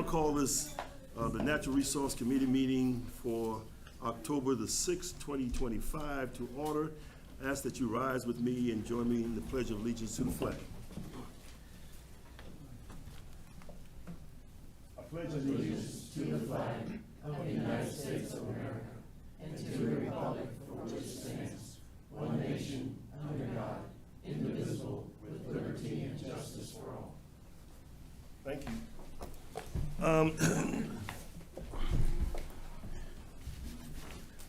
call this the Natural Resource Committee meeting for October the 6th, 2025 to order. I ask that you rise with me and join me in the Pledge of Allegiance to the flag. I pledge allegiance to the flag of the United States of America and to the republic for which it stands, one nation, under God, indivisible, with liberty and justice for all. Thank you.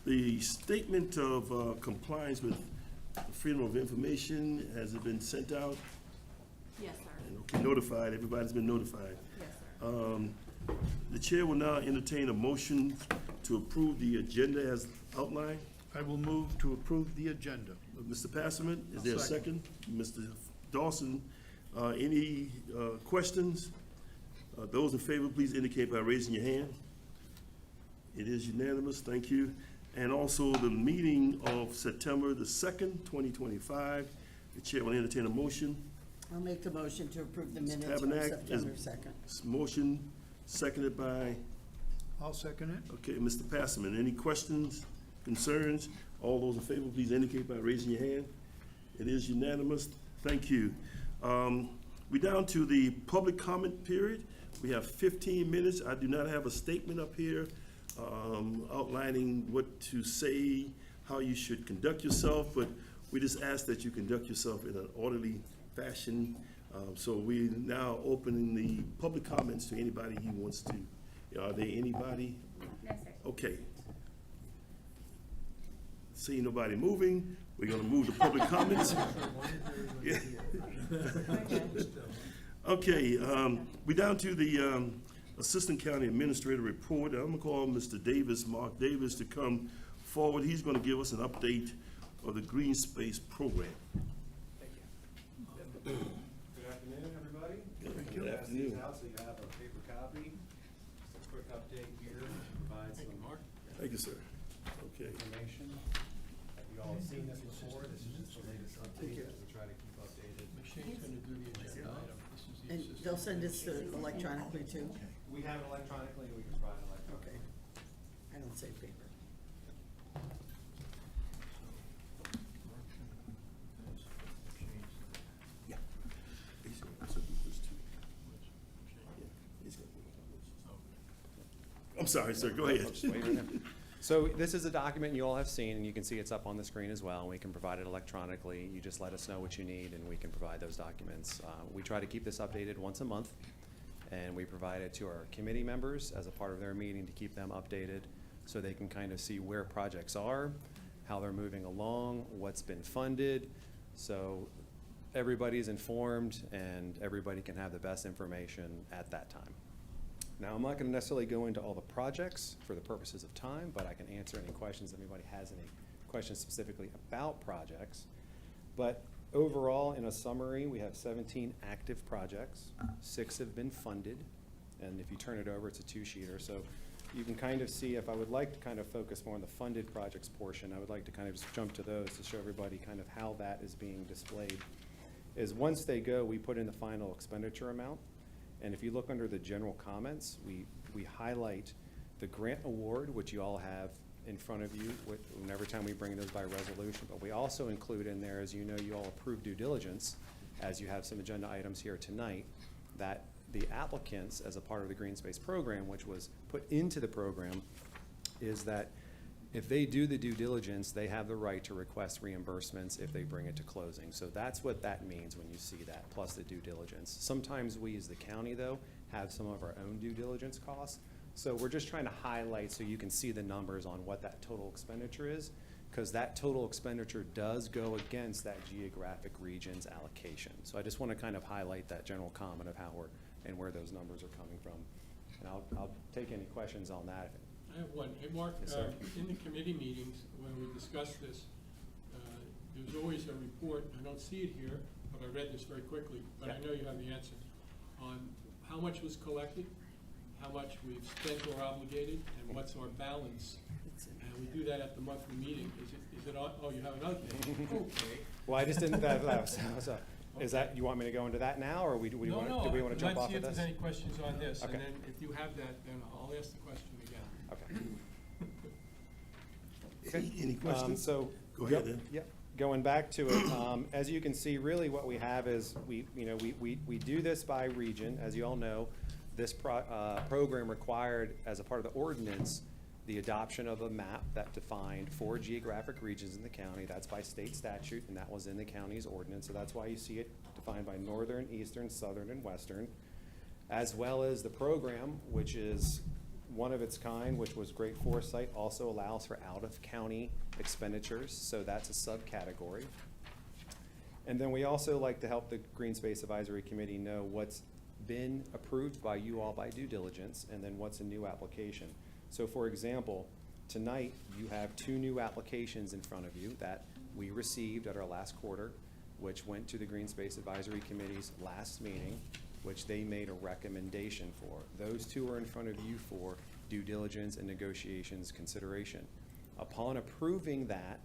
The statement of compliance with freedom of information, has it been sent out? Yes, sir. And okay, notified, everybody's been notified. Yes, sir. The chair will now entertain a motion to approve the agenda as outlined. I will move to approve the agenda. Mr. Passerman, is there a Second. second? Mr. Dawson, any questions? Those in favor, please indicate by raising your hand. It is unanimous, thank you. And also the meeting of September the 2nd, 2025. The chair will entertain a motion. I'll make the motion to approve the Ms. minutes from Tabernac, September 2nd. Motion seconded by, I'll second it. okay, Mr. Passerman. Any questions, concerns? All those in favor, please indicate by raising your hand. It is unanimous. Thank you. We're down to the public comment period. We have 15 minutes. I do not have a statement up here outlining what to say, how you should conduct yourself, but we just ask that you conduct yourself in an orderly fashion. So we now opening the public comments to anybody who wants to. Are there anybody? No, sir. Okay. Seeing nobody moving, we're gonna move to public comments. Yeah. Okay, we're down to the Assistant County Administrator report. I'm gonna call Mr. Davis, Mark Davis, to come forward. He's gonna give us an update of the Green Space Program. Thank you. Good afternoon, everybody. Good Pass these afternoon. out so you have a paper copy. Just a quick update here, provide some Thank you, sir. Okay. information. You all have seen this before, this is just the latest update that we try to keep updated. Shane's gonna do the agenda item. This is the And assistant. they'll send us electronically too? We have it electronically, and we can provide it electronically. Okay. I don't say paper. Yeah. He's gonna- so do this too. Yeah, he's gonna do it. I'm sorry, sir, go ahead. Just wait right now. So this is a document you all have seen, and you can see it's up on the screen as well. We can provide it electronically. You just let us know what you need, and we can provide those documents. We try to keep this updated once a month, and we provide it to our committee members as a part of their meeting to keep them updated so they can kind of see where projects are, how they're moving along, what's been funded. So everybody's informed, and everybody can have the best information at that time. Now, I'm not going to necessarily go into all the projects for the purposes of time, but I can answer any questions if anybody has any questions specifically about projects. But overall, in a summary, we have 17 active projects. 6 have been funded, and if you turn it over, it's a 2-sheeter. So you can kind of see, if I would like to kind of focus more on the funded projects portion, I would like to kind of just jump to those to show everybody kind of how that is being displayed. Is once they go, we put in the final expenditure amount. And if you look under the general comments, we highlight the grant award, which you all have in front of you every time we bring those by resolution. But we also include in there, as you know, you all approve due diligence, as you have some agenda items here tonight, that the applicants, as a part of the Green Space Program, which was put into the program, is that if they do the due diligence, they have the right to request reimbursements if they bring it to closing. So that's what that means when you see that, plus the due diligence. Sometimes we, as the county, though, have some of our own due diligence costs. So we're just trying to highlight so you can see the numbers on what that total expenditure is, because that total expenditure does go against that geographic region's allocation. So I just want to kind of highlight that general comment of how and where those numbers are coming from. And I'll take any questions on that. I have one. Hey, Mark, Yes, sir. in the committee meetings, when we discuss this, there's always a report, I don't see it here, but I read this very quickly, but I Yeah. know you have the answer, on how much was collected, how much we've spent or obligated, and what's our balance. And we do that at the monthly meeting. Is it on, oh, you have another thing? Okay. Well, I just didn't, that was Is that, you want me to go into that now, or do we No, want no, to jump off let's see of if this? there's any questions on this, and Okay. then if you have that, then I'll ask the question again. Okay. Any questions? So. Go ahead then. Yep, going back to it, as you can see, really what we have is, we do this by region, as you all know. This program required, as a part of the ordinance, the adoption of a map that defined 4 geographic regions in the county. That's by state statute, and that was in the county's ordinance, so that's why you see it defined by northern, eastern, southern, and western. As well as the program, which is one of its kind, which was great foresight, also allows for out-of-county expenditures, so that's a subcategory. And then we also like to help the Green Space Advisory Committee know what's been approved by you all by due diligence, and then what's a new application. So for example, tonight you have 2 new applications in front of you that we received at our last quarter, which went to the Green Space Advisory Committee's last meeting, which they made a recommendation for. Those 2 are in front of you for due diligence and negotiations consideration. Upon approving that,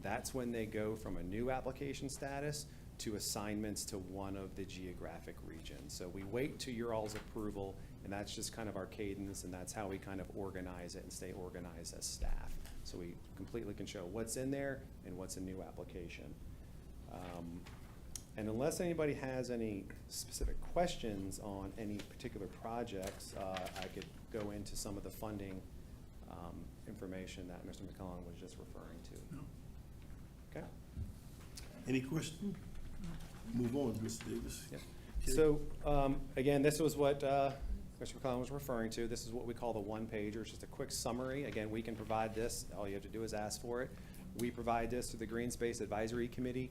that's when they go from a new application status to assignments to one of the geographic regions. So we wait to your all's approval, and that's just kind of our cadence, and that's how we kind of organize it and stay organized as staff. So we completely can show what's in there and what's a new application. And unless anybody has any specific questions on any particular projects, I could go into some of the funding information that Mr. McCollum was just referring to. No. Okay? Any questions? Move on, Mr. Davis. Yep. Okay. So, again, this was what Mr. McCollum was referring to. This is what we call the one-pager. It's just a quick summary. Again, we can provide this. All you have to do is ask for it. We provide this to the Green Space Advisory Committee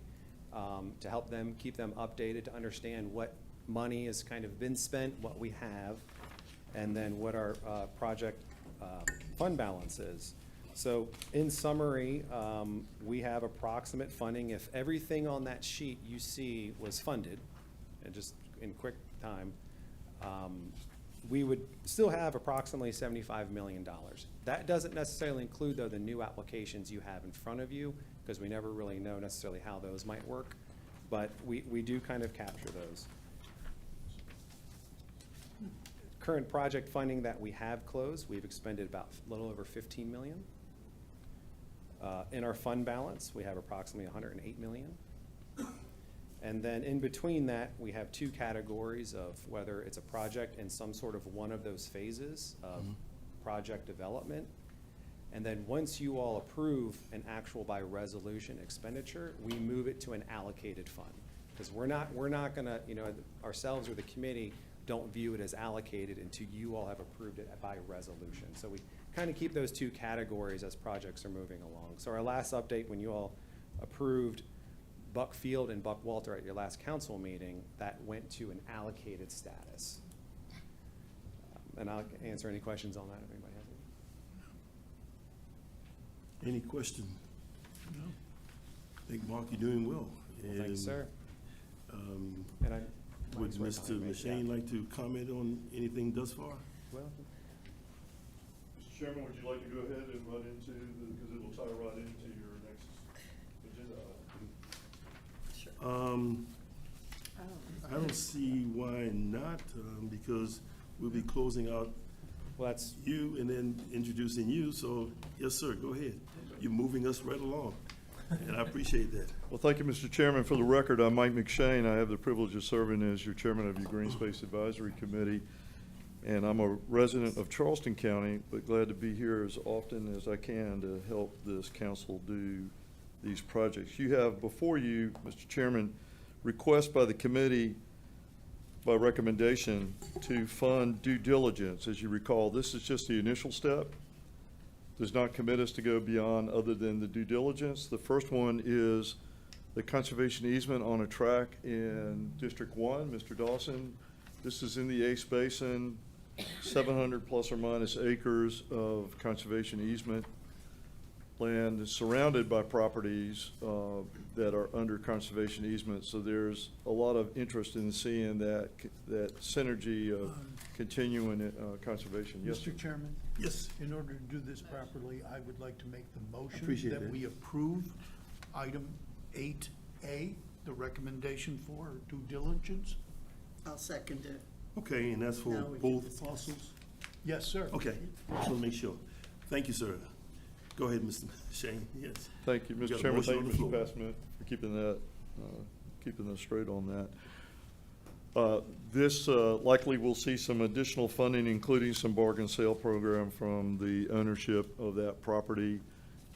to help them, keep them updated, to understand what money has kind of been spent, what we have, and then what our project fund balance is. So in summary, we have approximate funding. If everything on that sheet you see was funded, and just in quick time, we would still have approximately $75 million. That doesn't necessarily include, though, the new applications you have in front of you, because we never really know necessarily how those might work, but we do kind of capture those. Current project funding that we have closed, we've expended about a little over $15 million. In our fund balance, we have approximately $108 million. And then in between that, we have 2 categories of whether it's a project in some sort of one of those phases of project development. And then once you all approve an actual by resolution expenditure, we move it to an allocated fund. Because we're not gonna, ourselves or the committee don't view it as allocated until you all have approved it by resolution. So we kind of keep those 2 categories as projects are moving along. So our last update, when you all approved Buck Field and Buck Walter at your last council meeting, that went to an allocated status. And I'll answer any questions on that if anybody has any. Any question? No. I think, Mark, you're doing well. Well, thank you, And, sir. And I. Would Mike's Mr. working on it, Mashane yeah. like to comment on anything thus far? Well, Mr. Chairman, would you like to go ahead and run into, because it'll tie right into your next agenda item? I don't see why not, because we'll be closing out well, that's, you and then introducing you, so, yes, sir, go ahead. You're moving us right along, and I appreciate that. Well, thank you, Mr. Chairman. For the record, I'm Mike McShane. I have the privilege of serving as your chairman of your Green Space Advisory Committee. And I'm a resident of Charleston County, but glad to be here as often as I can to help this council do these projects. You have before you, Mr. Chairman, request by the committee by recommendation to fund due diligence. As you recall, this is just the initial step. Does not commit us to go beyond other than the due diligence. The first one is the conservation easement on a track in District 1, Mr. Dawson. This is in the Ace Basin, 700 plus or minus acres of conservation easement land surrounded by properties that are under conservation easement. So there's a lot of interest in seeing that synergy of continuing conservation. Yes, sir. Mr. Chairman, Yes, in order to do this properly, I would like to make the motion Appreciate that that. we approve item 8A the recommendation for due diligence. I'll second it. Okay, and that's for Now we can both discuss. parcels? Yes, sir. Okay, just want to make sure. Thank you, sir. Go ahead, Mr. Shane, yes. Thank you, We got Mr. a Chairman. motion Thank on you, the Mr. floor. Passman, for keeping us straight on that. This likely will see some additional funding, including some bargain sale program from the ownership of that property.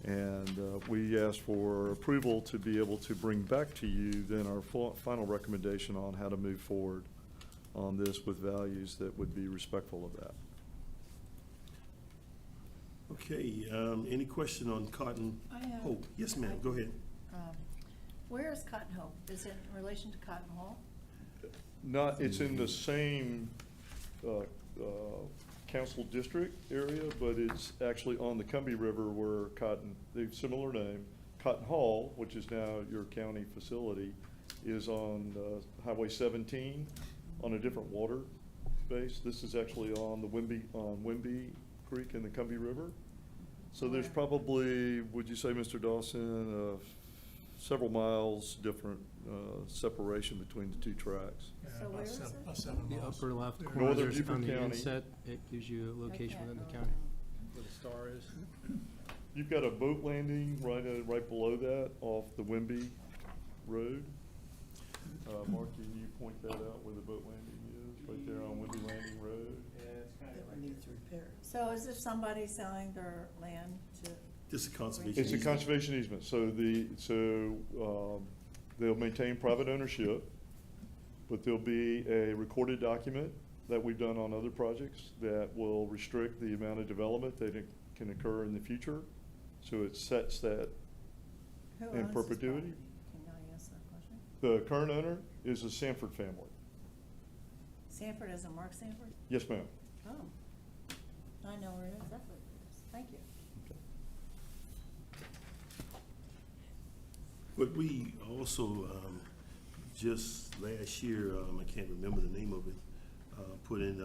And we ask for approval to be able to bring back to you then our final recommendation on how to move forward on this with values that would be respectful of that. Okay, any question on Cotton I have- Hope? Yes, ma'am, go ahead. Where is Cotton Hope? Is it in relation to Cotton Hall? Not, it's in the same council district area, but it's actually on the Cumbie River where Cotton, they've similar name. Cotton Hall, which is now your county facility, is on Highway 17 on a different water base. This is actually on the Wimby Creek in the Cumbie River. So there's Where? probably, would you say, Mr. Dawson, several miles different separation between the two tracks. So where is it? Seven The miles. upper left There. corner, Northern there's Beaufort on the County. inset, it gives you a location within the county, where the star is. You've got a boat landing right below that off the Wimby Road. Mark, can you point that out where the boat landing is, right there on Wimby Landing Road? That needs repair. So is this somebody selling their land to, This is conservation. It's a easement. conservation easement, so they'll maintain private ownership, but there'll be a recorded document that we've done on other projects that will restrict the amount of development that can occur in the future. So it sets that who in owns this perpetuity. property? Can I ask that question? The current owner is the Sanford family. Sanford, as in Mark Sanford? Yes, ma'am. Oh. I know where it is, that's what it is. Thank you. But we also, just last year, I can't remember the name of it, put in,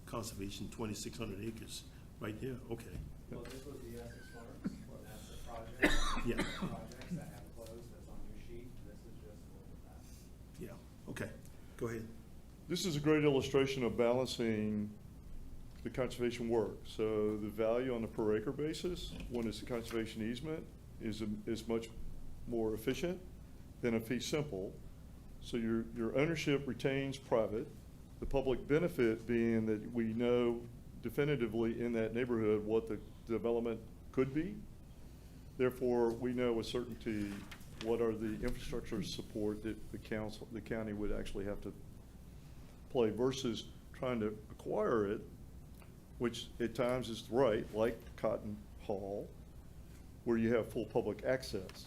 conservation 2,600 acres, right there, okay. Well, this was the Essex Farms, well, that's the project. Yeah. Projects that have closed, that's on your sheet, this is just a little bit that. Yeah, okay, go ahead. This is a great illustration of balancing the conservation work. So the value on a per acre basis, when it's a conservation easement, is much more efficient than a fee simple. So your ownership retains private, the public benefit being that we know definitively in that neighborhood what the development could be. Therefore, we know with certainty what are the infrastructure support that the county would actually have to play versus trying to acquire it, which at times is right, like Cotton Hall, where you have full public access.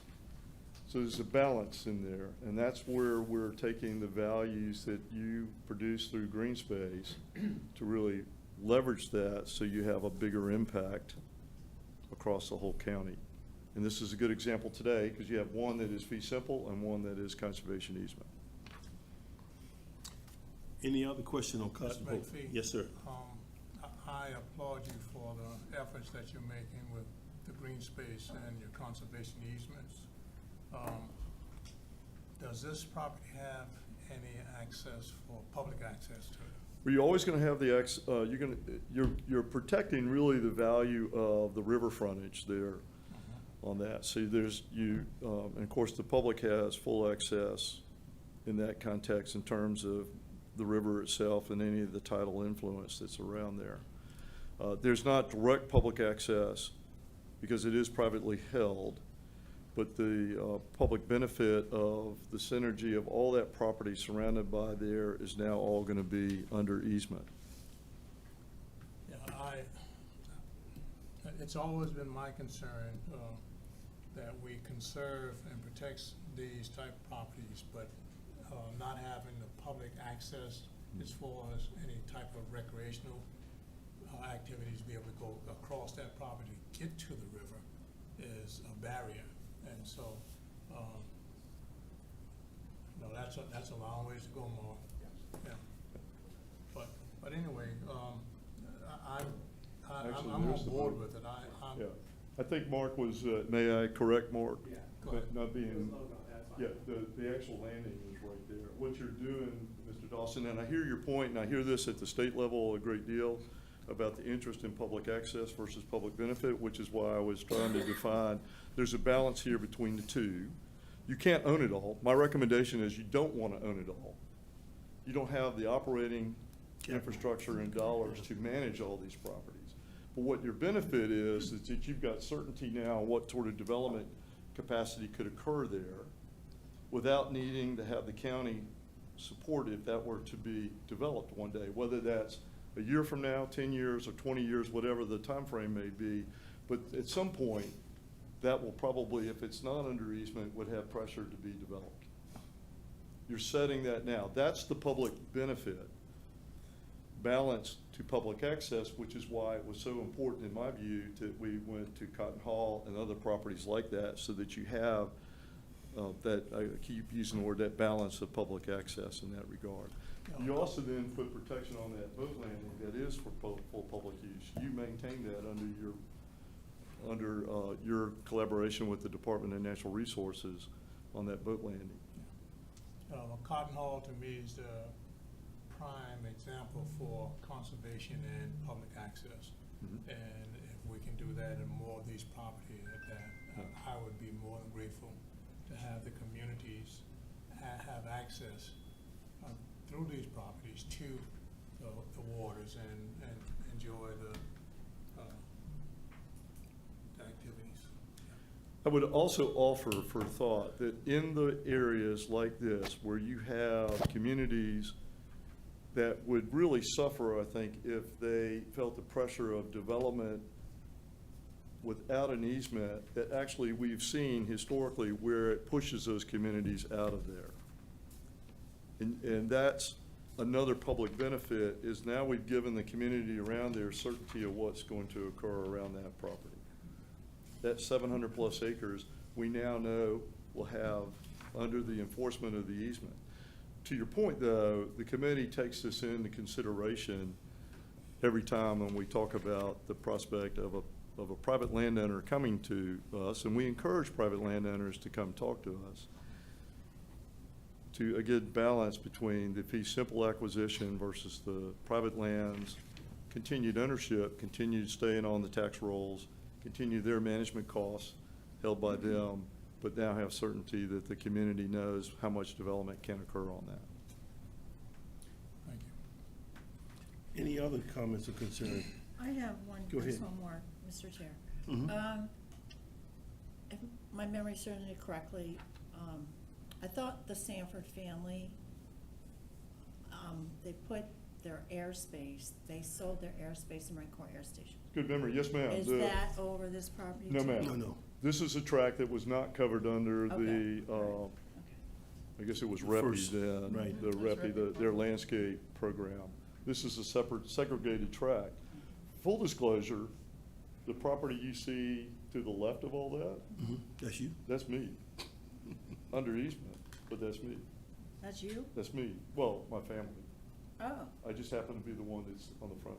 So there's a balance in there, and that's where we're taking the values that you produce through green space to really leverage that so you have a bigger impact across the whole county. And this is a good example today because you have one that is fee simple and one that is conservation easement. Any other question on Cotton Mr. Hope? McPhee? Yes, sir. I applaud you for the efforts that you're making with the green space and your conservation easements. Does this property have any access for public access to it? Well, you're always gonna have the you're protecting really the value of the river frontage there on that. So and of course, the public has full access in that context in terms of the river itself and any of the tidal influence that's around there. There's not direct public access because it is privately held, but the public benefit of the synergy of all that property surrounded by there is now all gonna be under easement. Yeah, it's always been my concern that we conserve and protect these type of properties, but not having the public access as far as any type of recreational activities, be able to go across that property, get to the river is a barrier. And so, that's a long ways to go, Mark. Yeah. But anyway, Actually, I'm there's on the board vote. with it. Yeah, I think Mark was, may I correct Mark? Go ahead. Not being, Yeah, the actual landing is right there. What you're doing, Mr. Dawson, and I hear your point, and I hear this at the state level a great deal about the interest in public access versus public benefit, which is why I was trying to define, there's a balance here between the two. You can't own it all. My recommendation is you don't want to own it all. You don't have the operating infrastructure and dollars to manage all these properties. But what your benefit is that you've got certainty now on what sort of development capacity could occur there without needing to have the county support if that were to be developed one day, whether that's a year from now, 10 years, or 20 years, whatever the time frame may be. But at some point, that will probably, if it's not under easement, would have pressure to be developed. You're setting that now. That's the public benefit balance to public access, which is why it was so important in my view that we went to Cotton Hall and other properties like that, so that you have that, I keep using the word, that balance of public access in that regard. You also then put protection on that boat landing that is for full public use. You maintain that under your collaboration with the Department of Natural Resources on that boat landing. Cotton Hall to me is the prime example for conservation and public access. Mhm. And if we can do that in more of these properties, I would be more than grateful to have the communities have access through these properties to the waters and enjoy the activities. I would also offer for thought that in the areas like this where you have communities that would really suffer, I think, if they felt the pressure of development without an easement, that actually we've seen historically where it pushes those communities out of there. And that's another public benefit, is now we've given the community around there certainty of what's going to occur around that property. That 700 plus acres, we now know will have under the enforcement of the easement. To your point though, the committee takes this into consideration every time when we talk about the prospect of a private landowner coming to us, and we encourage private landowners to come talk to us, to a good balance between the fee simple acquisition versus the private lands, continued ownership, continued staying on the tax rolls, continue their management costs held by them, but now have certainty that the community knows how much development can occur on that. Thank you. Any other comments or concerns? I have one, Go just ahead. one more, Mr. Chair. Mhm. If my memory serves me correctly, I thought the Sanford family, they put their airspace, they sold their airspace in Marine Corps Air Station. Good memory, yes ma'am. Is that over this property too? No ma'am. No, no. This is a tract that was not covered under Okay. the, Okay. I guess it was REPI First, then. right. The REPI, their landscape program. This is a separate segregated tract. Full disclosure, the property you see to the left of all that, Mhm. That's you? that's me. Under easement, but that's me. That's you? That's me. Well, my family. Oh. I just happen to be the one that's on the front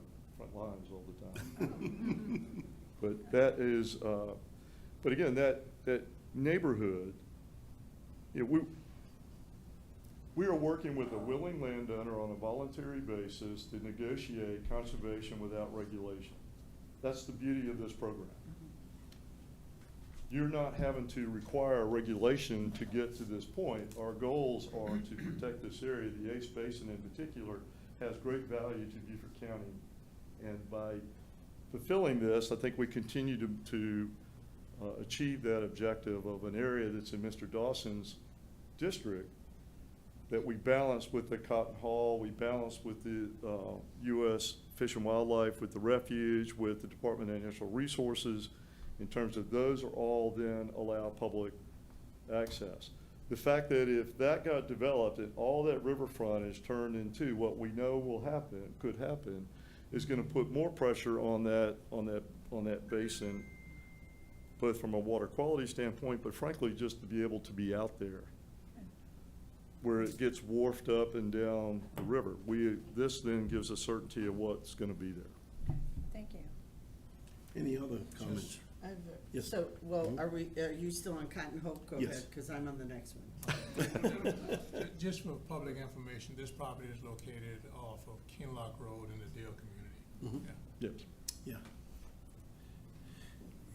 lines all the time. But that is, but again, that neighborhood, we are working with a willing landowner on a voluntary basis to negotiate conservation without regulation. That's the beauty of this program. You're not having to require regulation to get to this point. Our goals are to protect this area. The Ace Basin in particular has great value to Beaufort County. And by fulfilling this, I think we continue to achieve that objective of an area that's in Mr. Dawson's district, that we balance with the Cotton Hall, we balance with the U.S. Fish and Wildlife, with the refuge, with the Department of Natural Resources, in terms of those are all then allow public access. The fact that if that got developed and all that riverfront is turned into what we know will happen, could happen, is gonna put more pressure on that basin, both from a water quality standpoint, but frankly, just to be able to be out there, where it gets wharfed up and down the river. This then gives us certainty of what's gonna be there. Thank you. Any other comments? I have Yes. So, well, Mhm. are you still on Cotton Hope? Go Yes. ahead, because I'm on the next one. Just for public information, this property is located off of Kinlock Road in the Deal community. Mhm. Yeah. Yes. Yeah.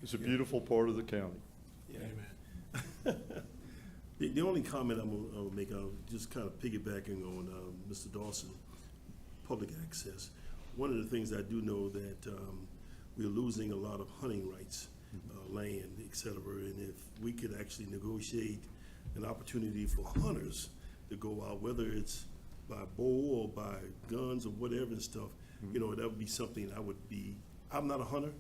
It's a beautiful part of the county. Yeah. Amen. The only comment I'll make, I'll just kind of piggybacking on Mr. Dawson, public access. One of the things I do know that we're losing a lot of hunting rights, land, et cetera, and if we could actually negotiate an opportunity for hunters to go out, whether it's by bow or by guns or whatever and stuff, you know, that would be something I'm not a hunter,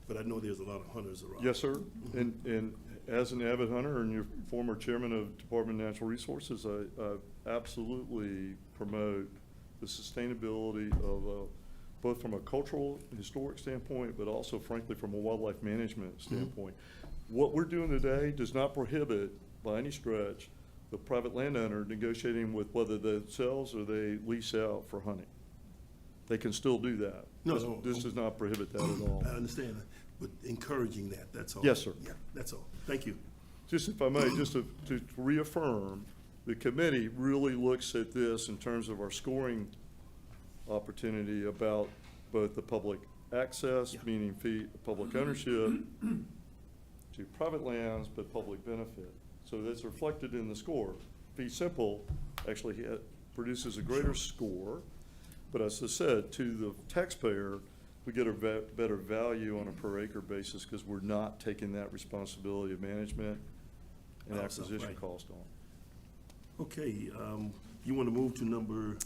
but I know there's a lot of hunters around. Yes, sir. And as an avid hunter and your former chairman of Department of Natural Resources, I absolutely promote the sustainability of, both from a cultural, historic standpoint, but also frankly from a wildlife management standpoint. What we're doing today does not prohibit, by any stretch, the private landowner negotiating with whether they themselves or they lease out for hunting. They can still do that. No, This- no. This does not prohibit that at all. I understand that, but encouraging that, that's all. Yes, sir. Yeah, that's all. Thank you. Just if I may, just to reaffirm, the committee really looks at this in terms of our scoring opportunity about both the public access, Yeah. meaning public ownership, to private lands, but public benefit. So that's reflected in the score. Fee simple actually produces a greater score, but as I said, to the taxpayer, we get a better value on a per acre basis because we're not taking that responsibility of management and Oh, so, acquisition right. cost on. Okay, you want to move to number,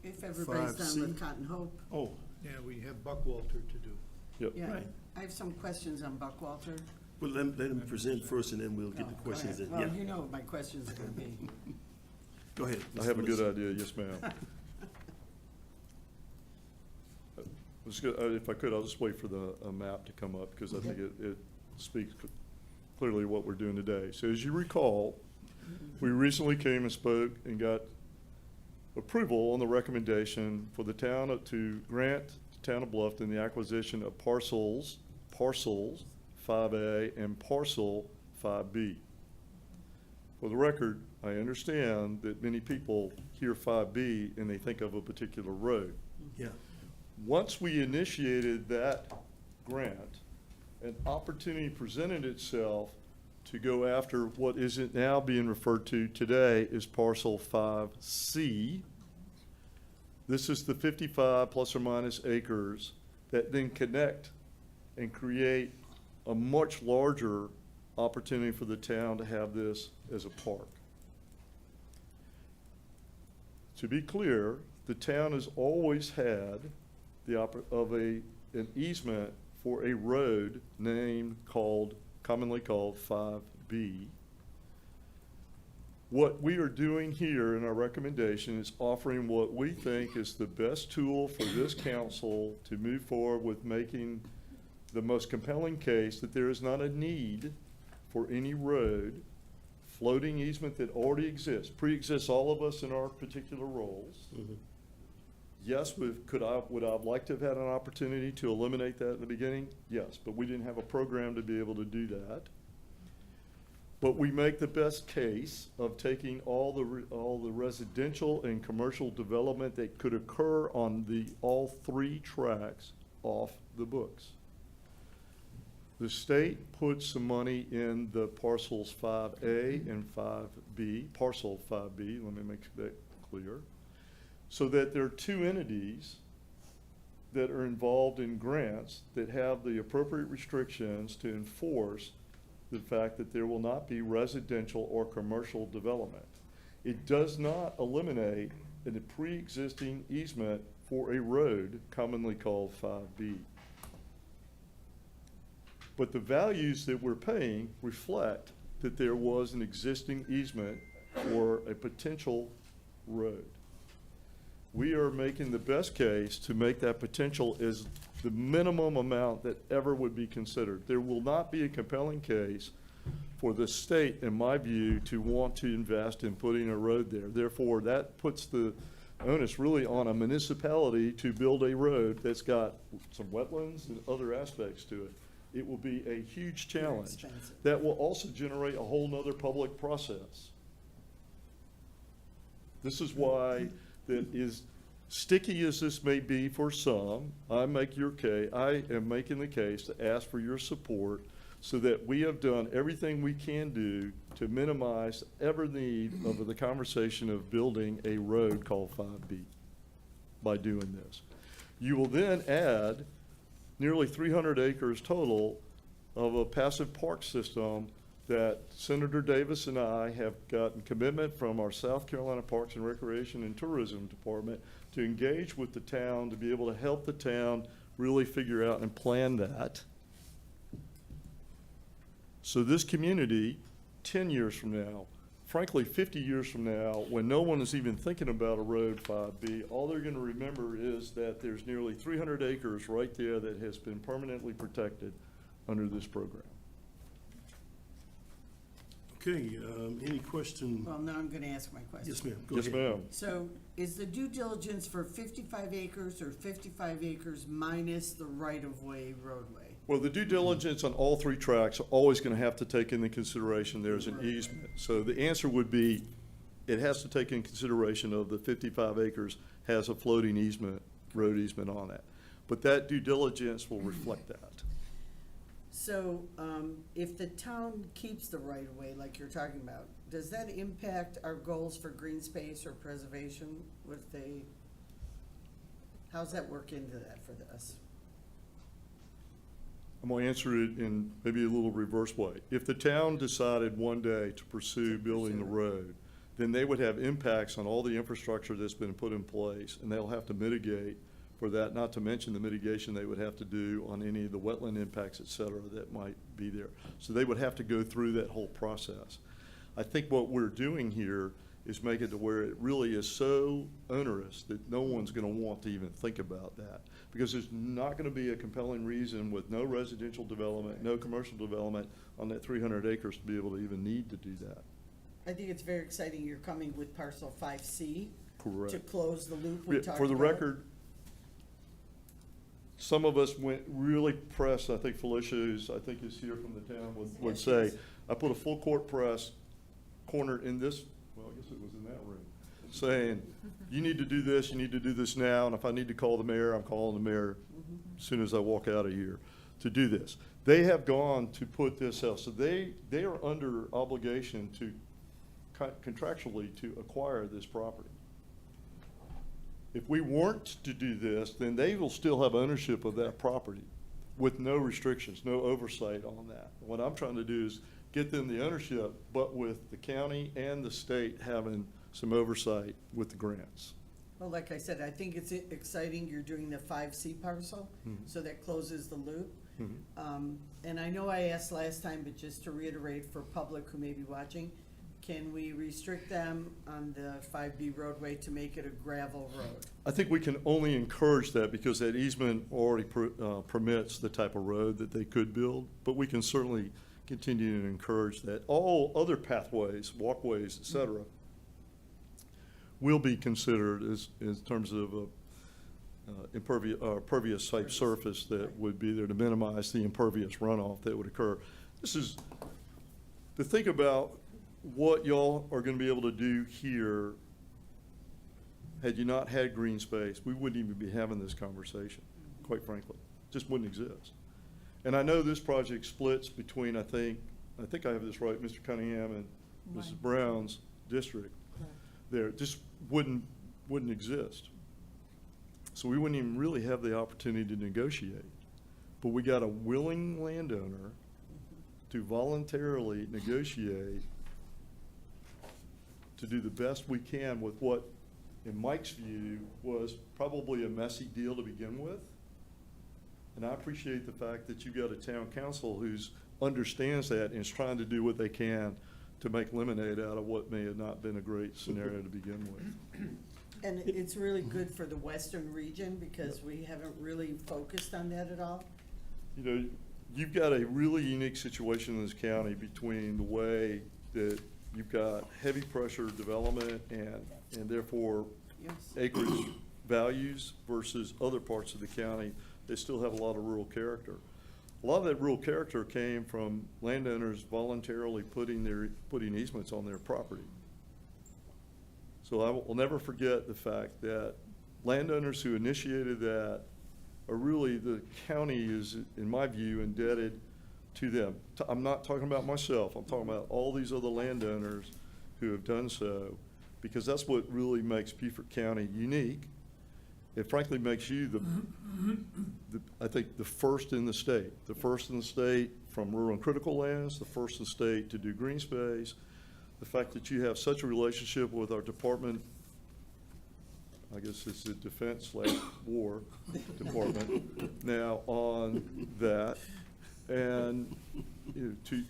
If everybody's done 5C. with Cotton Hope. oh, Yeah, we have Buckwalter to do. Yep. Yeah, Right. I have some questions on Buckwalter. well, let him present first and then we'll get the Oh, go questions ahead. in. Well, Yeah, you know what my questions are gonna be. go ahead. I have a Mr. good Melissa. idea, yes, ma'am. If I could, I'll just wait for the map to come up, because I think it speaks clearly what we're doing today. So as you recall, we recently came and spoke and got approval on the recommendation for the town to grant the town of Bluffton the acquisition of parcels 5A and parcel 5B. For the record, I understand that many people hear 5B and they think of a particular road. Yeah, Once we initiated that grant, an opportunity presented itself to go after what isn't now being referred to today as parcel 5C. This is the 55 plus or minus acres that then connect and create a much larger opportunity for the town to have this as a park. To be clear, the town has always had an easement for a road commonly called 5B. What we are doing here in our recommendation is offering what we think is the best tool for this council to move forward with making the most compelling case that there is not a need for any road, floating easement that already exists, pre-exists all of us in our particular roles. Yes, would I have liked to have had an opportunity to eliminate that in the beginning? Yes, but we didn't have a program to be able to do that. But we make the best case of taking all the residential and commercial development that could occur on all three tracks off the books. The state put some money in the parcels 5A and 5B, parcel 5B, let me make that clear, so that there are two entities that are involved in grants that have the appropriate restrictions to enforce the fact that there will not be residential or commercial development. It does not eliminate a pre-existing easement for a road commonly called 5B. But the values that we're paying reflect that there was an existing easement for a potential road. We are making the best case to make that potential as the minimum amount that ever would be considered. There will not be a compelling case for the state, in my view, to want to invest in putting a road there. Therefore, that puts the onus really on a municipality to build a road that's got some wetlands and other aspects to it. It will be a huge challenge expensive. that will also generate a whole nother public process. This is why that is sticky as this may be for some, I am making the case to ask for your support so that we have done everything we can do to minimize ever need of the conversation of building a road called 5B by doing this. You will then add nearly 300 acres total of a passive park system that Senator Davis and I have gotten commitment from our South Carolina Parks and Recreation and Tourism Department to engage with the town, to be able to help the town really figure out and plan that. So this community, 10 years from now, frankly, 50 years from now, when no one is even thinking about a road 5B, all they're gonna remember is that there's nearly 300 acres right there that has been permanently protected under this program. Okay, any question? Well, now I'm gonna ask my question. Yes, ma'am. Go Yes, ahead. ma'am. So is the due diligence for 55 acres or 55 acres minus the right-of-way roadway? Well, the due diligence on all three tracks are always gonna have to take into consideration there's an easement. So the answer would be, it has to take in consideration of the 55 acres has a floating easement, road easement on it. But that due diligence will reflect that. So, if the town keeps the right-of-way like you're talking about, does that impact our goals for green space or preservation? How's that work into that for us? I'm gonna answer it in maybe a little reverse way. If the town decided one day to pursue building the road, then they would have impacts on all the infrastructure that's been put in place, and they'll have to mitigate for that, not to mention the mitigation they would have to do on any of the wetland impacts, et cetera, that might be there. So they would have to go through that whole process. I think what we're doing here is make it to where it really is so onerous that no one's gonna want to even think about that. Because there's not gonna be a compelling reason with no residential development, no commercial development on that 300 acres to be able to even need to do that. I think it's very exciting you're coming with parcel 5C Correct. to close the loop we Yeah, talked for the about. record, some of us went really press, I think Felicia is here from the town, would Yes, say, yes. I put a full court press cornered in this, well, I guess it was in that room, saying, you need to do this, you need to do this now, and if I need to call the mayor, I'm calling the mayor as soon as I walk out of here to do this. They have gone to put this out, so they are under obligation to contractually to acquire this property. If we weren't to do this, then they will still have ownership of that property with no restrictions, no oversight on that. What I'm trying to do is get them the ownership, but with the county and the state having some oversight with the grants. Well, like I said, I think it's exciting you're doing the 5C parcel, so that closes the loop. And I know I asked last time, but just to reiterate for public who may be watching, can we restrict them on the 5B roadway to make it a gravel road? I think we can only encourage that because that easement already permits the type of road that they could build, but we can certainly continue to encourage that. All other pathways, walkways, et cetera, will be considered as, in terms of pervious type surface that would be there to minimize the impervious runoff that would occur. This is, to think about what y'all are gonna be able to do here, had you not had green space, we wouldn't even be having this conversation, quite frankly. Just wouldn't exist. And I know this project splits between, I think I have this right, Mr. Cunningham and Mrs. Right. Brown's district. There, just wouldn't exist. So we wouldn't even really have the opportunity to negotiate. But we got a willing landowner to voluntarily negotiate to do the best we can with what, in Mike's view, was probably a messy deal to begin with. And I appreciate the fact that you got a town council who's understands that and is trying to do what they can to make lemonade out of what may have not been a great scenario to begin with. And it's really good for the western region because we haven't really focused on that at all. You know, you've got a really unique situation in this county between the way that you've got heavy pressure development and therefore Yes. acreage values versus other parts of the county that still have a lot of rural character. a lot of that real character came from landowners voluntarily putting easements on their property. So I will never forget the fact that landowners who initiated that are really, the county is, in my view, indebted to them. I'm not talking about myself, I'm talking about all these other landowners who have done so, because that's what really makes Beaufort County unique. It frankly makes you I think, the first in the state. The first in the state from rural and critical lands, the first in the state to do green space. The fact that you have such a relationship with our department, I guess it's the Defense/War Department now on that. And you know,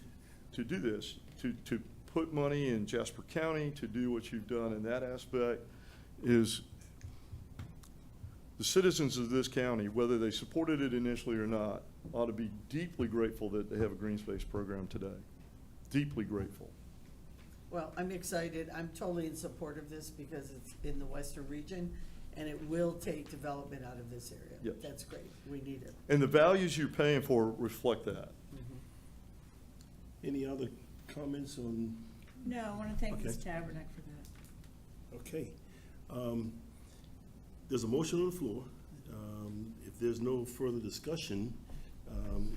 to do this, to put money in Jasper County, to do what you've done in that aspect is, the citizens of this county, whether they supported it initially or not, ought to be deeply grateful that they have a green space program today. Deeply grateful. Well, I'm excited. I'm totally in support of this because it's in the western region and it will take development out of this area. Yes. That's great. We need it. And the values you're paying for reflect that. Any other comments on, No, I want to thank Ms. Okay. Tabernack for that. okay. There's a motion on the floor. If there's no further discussion,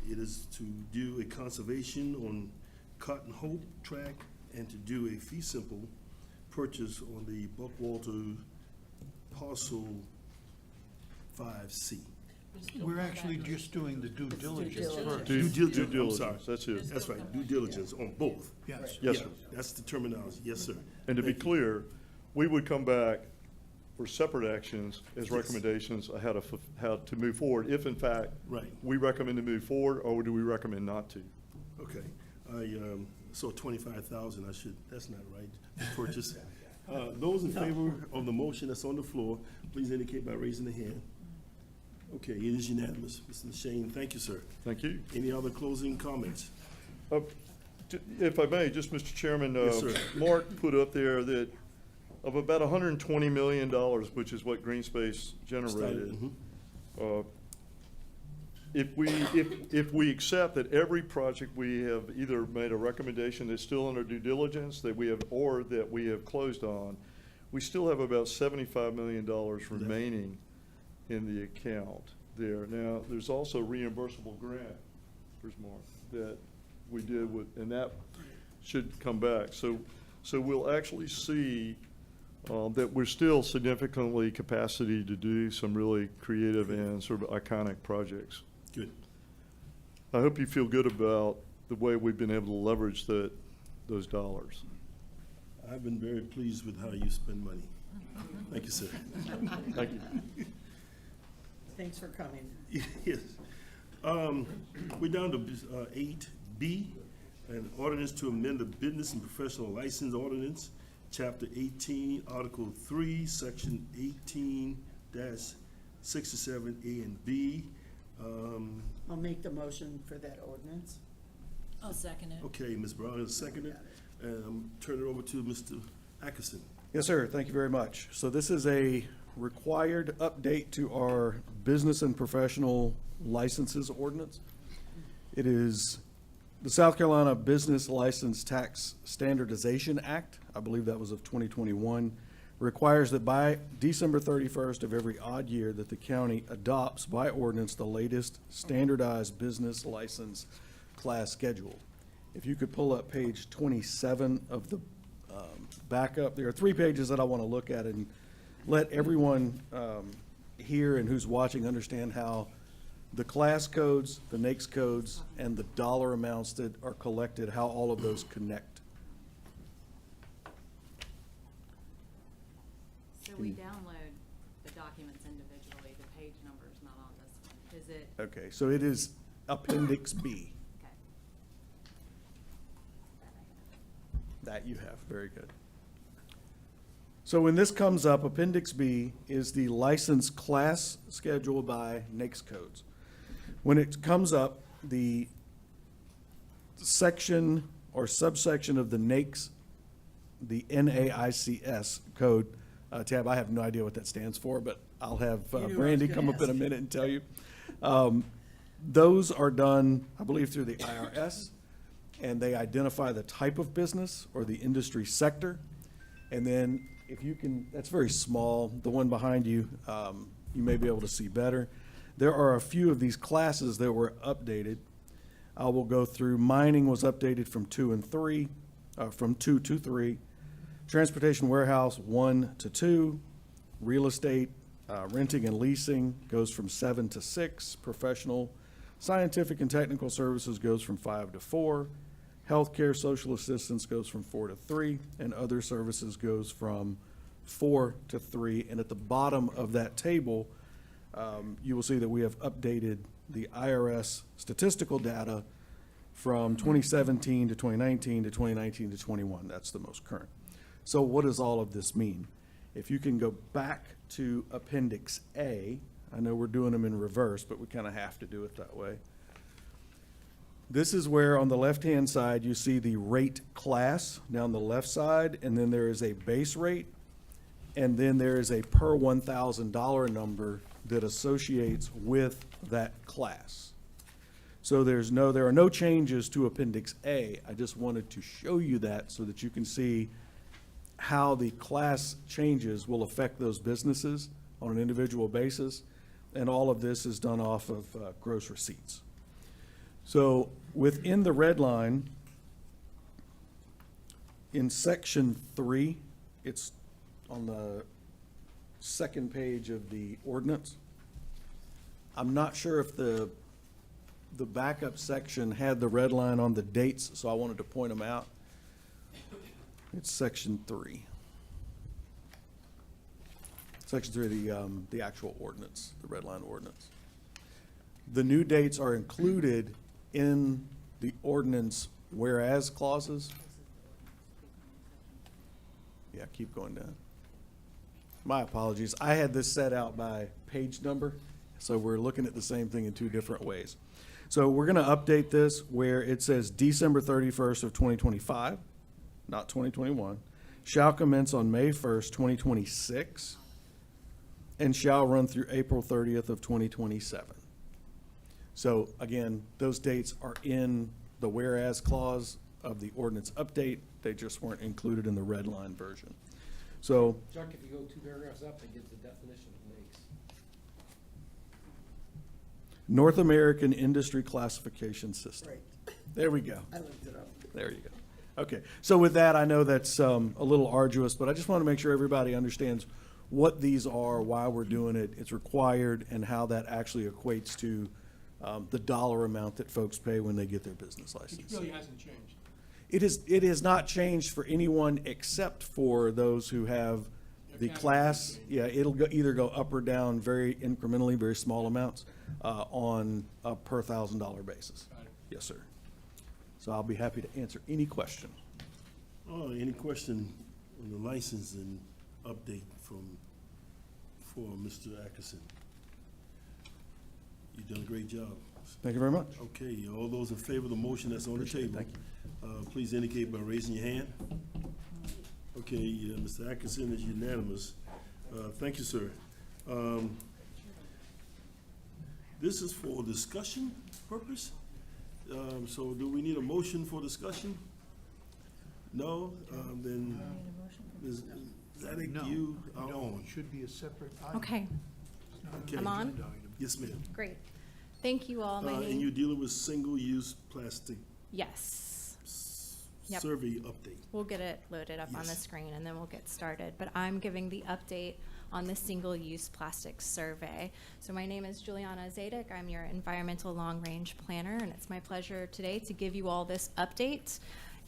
it is to do a conservation on Cotton Hope track and to do a fee simple purchase on the Buckwalter parcel 5C. We're actually just doing the due diligence diligence. first. Due Due diligence, I'm sorry. diligence, that's it. That's right, due diligence on both. Yes. Yes, Yeah, sir. that's the terminology, yes, sir. And to be Thank you. clear, we would come back for separate actions as Yes. recommendations on how to move forward, if in fact Right. we recommend to move forward, or do we recommend not to? Okay, I saw 25,000, that's not right, to purchase. Those in favor of the motion that's on the floor, please indicate by raising the hand. Okay, it is unanimous. Mr. Shane, thank you, sir. Thank you. Any other closing comments? If I may, just Mr. Chairman, Yes, sir. Mark put up there that of about $120 million, which is what Green Space generated, Mhm. if we accept that every project we have either made a recommendation that's still under due diligence, that we have, or that we have closed on, we still have about $75 million remaining in the account there. Now, there's also reimbursable grant, there's more, that we did with, and that should come back. So we'll actually see that we're still significantly capacity to do some really creative and sort of iconic projects. Good. I hope you feel good about the way we've been able to leverage those dollars. I've been very pleased with how you spend money. Thank you, sir. Thank you. Thanks for coming. Yes. We're down to 8B, an ordinance to amend the Business and Professional License Ordinance, Chapter 18, Article 3, Section 18-67A and B. I'll make the motion for that ordinance. I'll second it. Okay, Ms. Brown has seconded, and turn it over to Mr. Atkinson. Yes, sir. Thank you very much. So this is a required update to our business and professional licenses ordinance. It is the South Carolina Business License Tax Standardization Act, I believe that was of 2021, requires that by December 31st of every odd year that the county adopts by ordinance the latest standardized business license class schedule. If you could pull up page 27 of the backup, there are 3 pages that I want to look at and let everyone here and who's watching understand how the class codes, the NAICS codes, and the dollar amounts that are collected, how all of those connect. So we download the documents individually, the page number's not on this one. Is it, Okay, so it is Appendix B. okay. That you have, very good. So when this comes up, Appendix B is the license class schedule by NAICS codes. When it comes up, the section or subsection of the NAICS, the NAICS code tab, I have no idea what that stands for, but I'll have You knew I was Brandy gonna come up in a ask. minute and tell you. Those are done, I believe, through the IRS, and they identify the type of business or the industry sector. And then if you can, that's very small, the one behind you, you may be able to see better. There are a few of these classes that were updated. I will go through. Mining was updated from 2 and 3, from 2 to 3. Transportation warehouse, 1 to 2. Real estate, renting and leasing goes from 7 to 6. Professional, scientific and technical services goes from 5 to 4. Healthcare, social assistance goes from 4 to 3. And other services goes from 4 to 3. And at the bottom of that table, you will see that we have updated the IRS statistical data from 2017 to 2019 to 2019 to 21. That's the most current. So what does all of this mean? If you can go back to Appendix A, I know we're doing them in reverse, but we kind of have to do it that way. This is where on the left-hand side, you see the rate class down the left side, and then there is a base rate, and then there is a per $1,000 number that associates with that class. So there are no changes to Appendix A. I just wanted to show you that so that you can see how the class changes will affect those businesses on an individual basis. And all of this is done off of gross receipts. So within the red line, in Section 3, it's on the second page of the ordinance. I'm not sure if the backup section had the red line on the dates, so I wanted to point them out. It's Section 3. Section 3 of the actual ordinance, the red line ordinance. The new dates are included in the ordinance whereas clauses. Yeah, keep going down. My apologies. I had this set out by page number, so we're looking at the same thing in two different ways. So we're going to update this where it says December 31st of 2025, not 2021, shall commence on May 1st, 2026, and shall run through April 30th of 2027. So again, those dates are in the whereas clause of the ordinance update. They just weren't included in the red line version. So, Chuck, if you go 2 paragraphs up, it gives the definition of makes. North American Industry Classification System. Right, There we go. I looked it up. There you go. Okay, so with that, I know that's a little arduous, but I just want to make sure everybody understands what these are, why we're doing it, it's required, and how that actually equates to the dollar amount that folks pay when they get their business license. It really hasn't changed. It has not changed for anyone except for those who have the class. Yeah, it'll either go up or down very incrementally, very small amounts, on a per $1,000 basis. Got it. Yes, sir. So I'll be happy to answer any question. Oh, any question on the license and update for Mr. Atkinson? You've done a great job. Thank you very much. Okay, all those in favor of the motion that's on the Appreciate it. table, Thank please indicate by raising your hand. Okay, Mr. Atkinson is unanimous. Thank you, sir. This is for discussion purpose? So do we need a motion for discussion? No? Then, Ms. Zadig, No, you are no, on. it should be a separate item. Okay, It's not an Okay. I'm on? agenda item. Yes, ma'am. great. Thank you all. My And name, you're dealing with single-use plastic yes. Yep. survey update. We'll get it loaded up on the Yes. screen and then we'll get started. But I'm giving the update on the single-use plastic survey. So my name is Juliana Zadek. I'm your environmental long-range planner, and it's my pleasure today to give you all this update.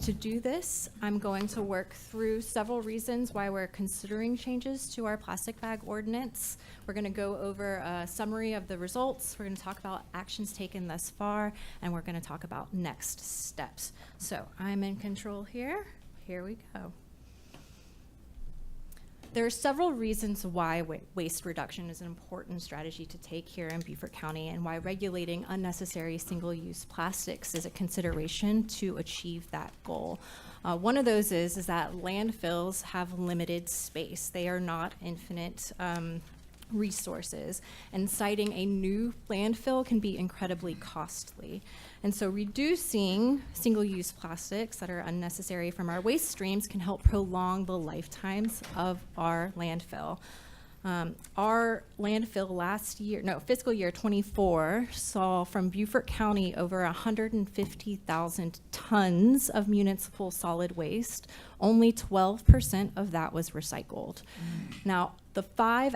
To do this, I'm going to work through several reasons why we're considering changes to our plastic bag ordinance. We're going to go over a summary of the results. We're going to talk about actions taken thus far, and we're going to talk about next steps. So I'm in control here. Here we go. There are several reasons why waste reduction is an important strategy to take here in Beaufort County and why regulating unnecessary single-use plastics is a consideration to achieve that goal. One of those is that landfills have limited space. They are not infinite resources, and siting a new landfill can be incredibly costly. And so reducing single-use plastics that are unnecessary from our waste streams can help prolong the lifetimes of our landfill. Our landfill fiscal year 24 saw from Beaufort County over 150,000 tons of municipal solid waste. Only 12% of that was recycled. Now, the 5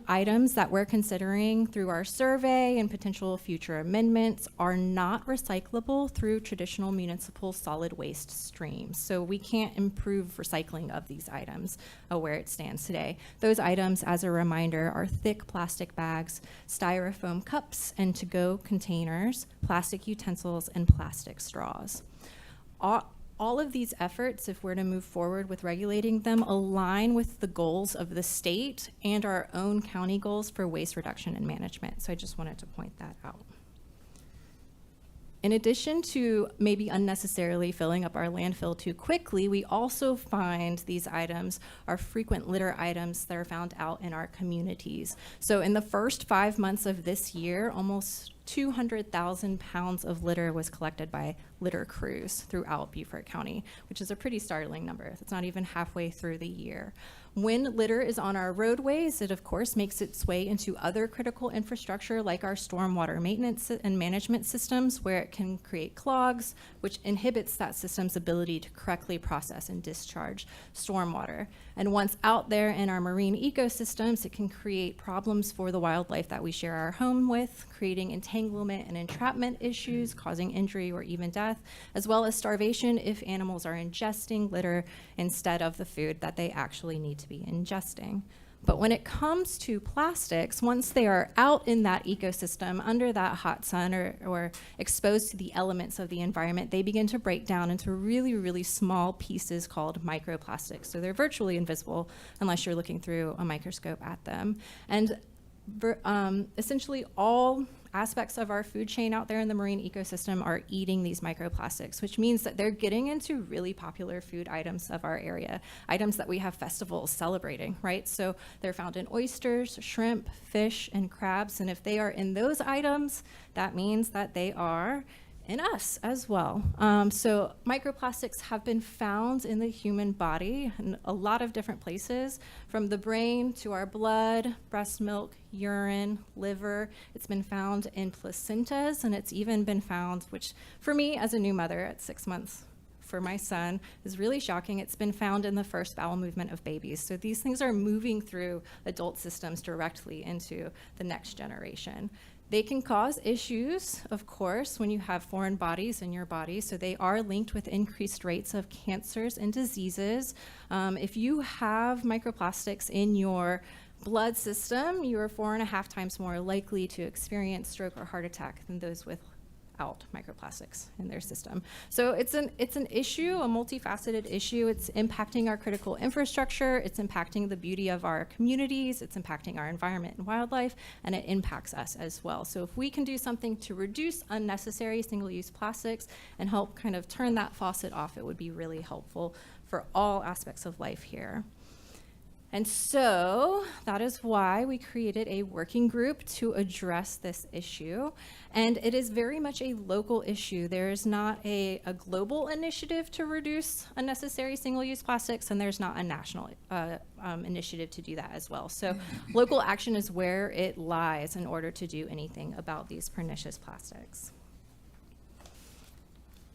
items that we're considering through our survey and potential future amendments are not recyclable through traditional municipal solid waste streams. So we can't improve recycling of these items where it stands today. Those items, as a reminder, are thick plastic bags, styrofoam cups and to-go containers, plastic utensils, and plastic straws. All of these efforts, if we're to move forward with regulating them, align with the goals of the state and our own county goals for waste reduction and management. So I just wanted to point that out. In addition to maybe unnecessarily filling up our landfill too quickly, we also find these items are frequent litter items that are found out in our communities. So in the first 5 months of this year, almost 200,000 pounds of litter was collected by litter crews throughout Beaufort County, which is a pretty startling number. It's not even halfway through the year. When litter is on our roadways, it of course makes its way into other critical infrastructure like our stormwater maintenance and management systems, where it can create clogs, which inhibits that system's ability to correctly process and discharge stormwater. And once out there in our marine ecosystems, it can create problems for the wildlife that we share our home with, creating entanglement and entrapment issues, causing injury or even death, as well as starvation if animals are ingesting litter instead of the food that they actually need to be ingesting. But when it comes to plastics, once they are out in that ecosystem under that hot sun or exposed to the elements of the environment, they begin to break down into really, really small pieces called microplastics. So they're virtually invisible unless you're looking through a microscope at them. And essentially all aspects of our food chain out there in the marine ecosystem are eating these microplastics, which means that they're getting into really popular food items of our area, items that we have festivals celebrating, right? So they're found in oysters, shrimp, fish, and crabs. And if they are in those items, that means that they are in us as well. So microplastics have been found in the human body in a lot of different places, from the brain to our blood, breast milk, urine, liver. It's been found in placentas, and it's even been found, which for me as a new mother at 6 months for my son is really shocking. It's been found in the first bowel movement of babies. So these things are moving through adult systems directly into the next generation. They can cause issues, of course, when you have foreign bodies in your body. So they are linked with increased rates of cancers and diseases. If you have microplastics in your blood system, you are 4.5 times more likely to experience stroke or heart attack than those without microplastics in their system. So it's an issue, a multifaceted issue. It's impacting our critical infrastructure, it's impacting the beauty of our communities, it's impacting our environment and wildlife, and it impacts us as well. So if we can do something to reduce unnecessary single-use plastics and help kind of turn that faucet off, it would be really helpful for all aspects of life here. And so that is why we created a working group to address this issue. And it is very much a local issue. There is not a global initiative to reduce unnecessary single-use plastics, and there's not a national initiative to do that as well. So local action is where it lies in order to do anything about these pernicious plastics.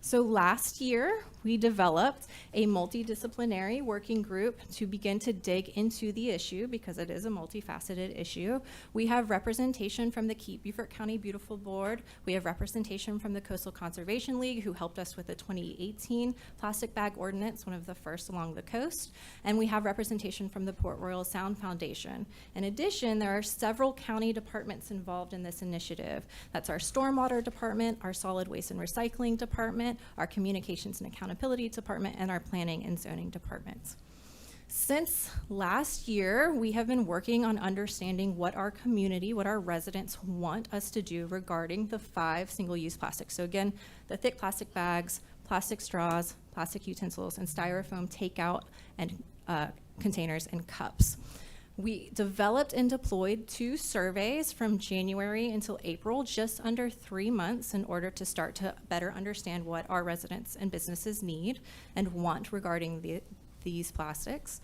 So last year, we developed a multidisciplinary working group to begin to dig into the issue because it is a multifaceted issue. We have representation from the Keep Beaufort County Beautiful Board. We have representation from the Coastal Conservation League, who helped us with the 2018 plastic bag ordinance, one of the first along the coast. And we have representation from the Port Royal Sound Foundation. In addition, there are several county departments involved in this initiative. That's our Stormwater Department, our Solid Waste and Recycling Department, our Communications and Accountability Department, and our Planning and Zoning Departments. Since last year, we have been working on understanding what our community, what our residents want us to do regarding the 5 single-use plastics. So again, the thick plastic bags, plastic straws, plastic utensils, and styrofoam takeout and containers and cups. We developed and deployed 2 surveys from January until April, just under 3 months, in order to start to better understand what our residents and businesses need and want regarding these plastics.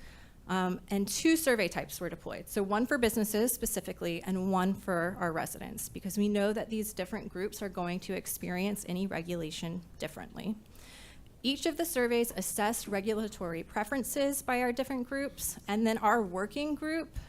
And 2 survey types were deployed. So one for businesses specifically and one for our residents, because we know that these different groups are going to experience any regulation differently. Each of the surveys assessed regulatory preferences by our different groups, and then our working group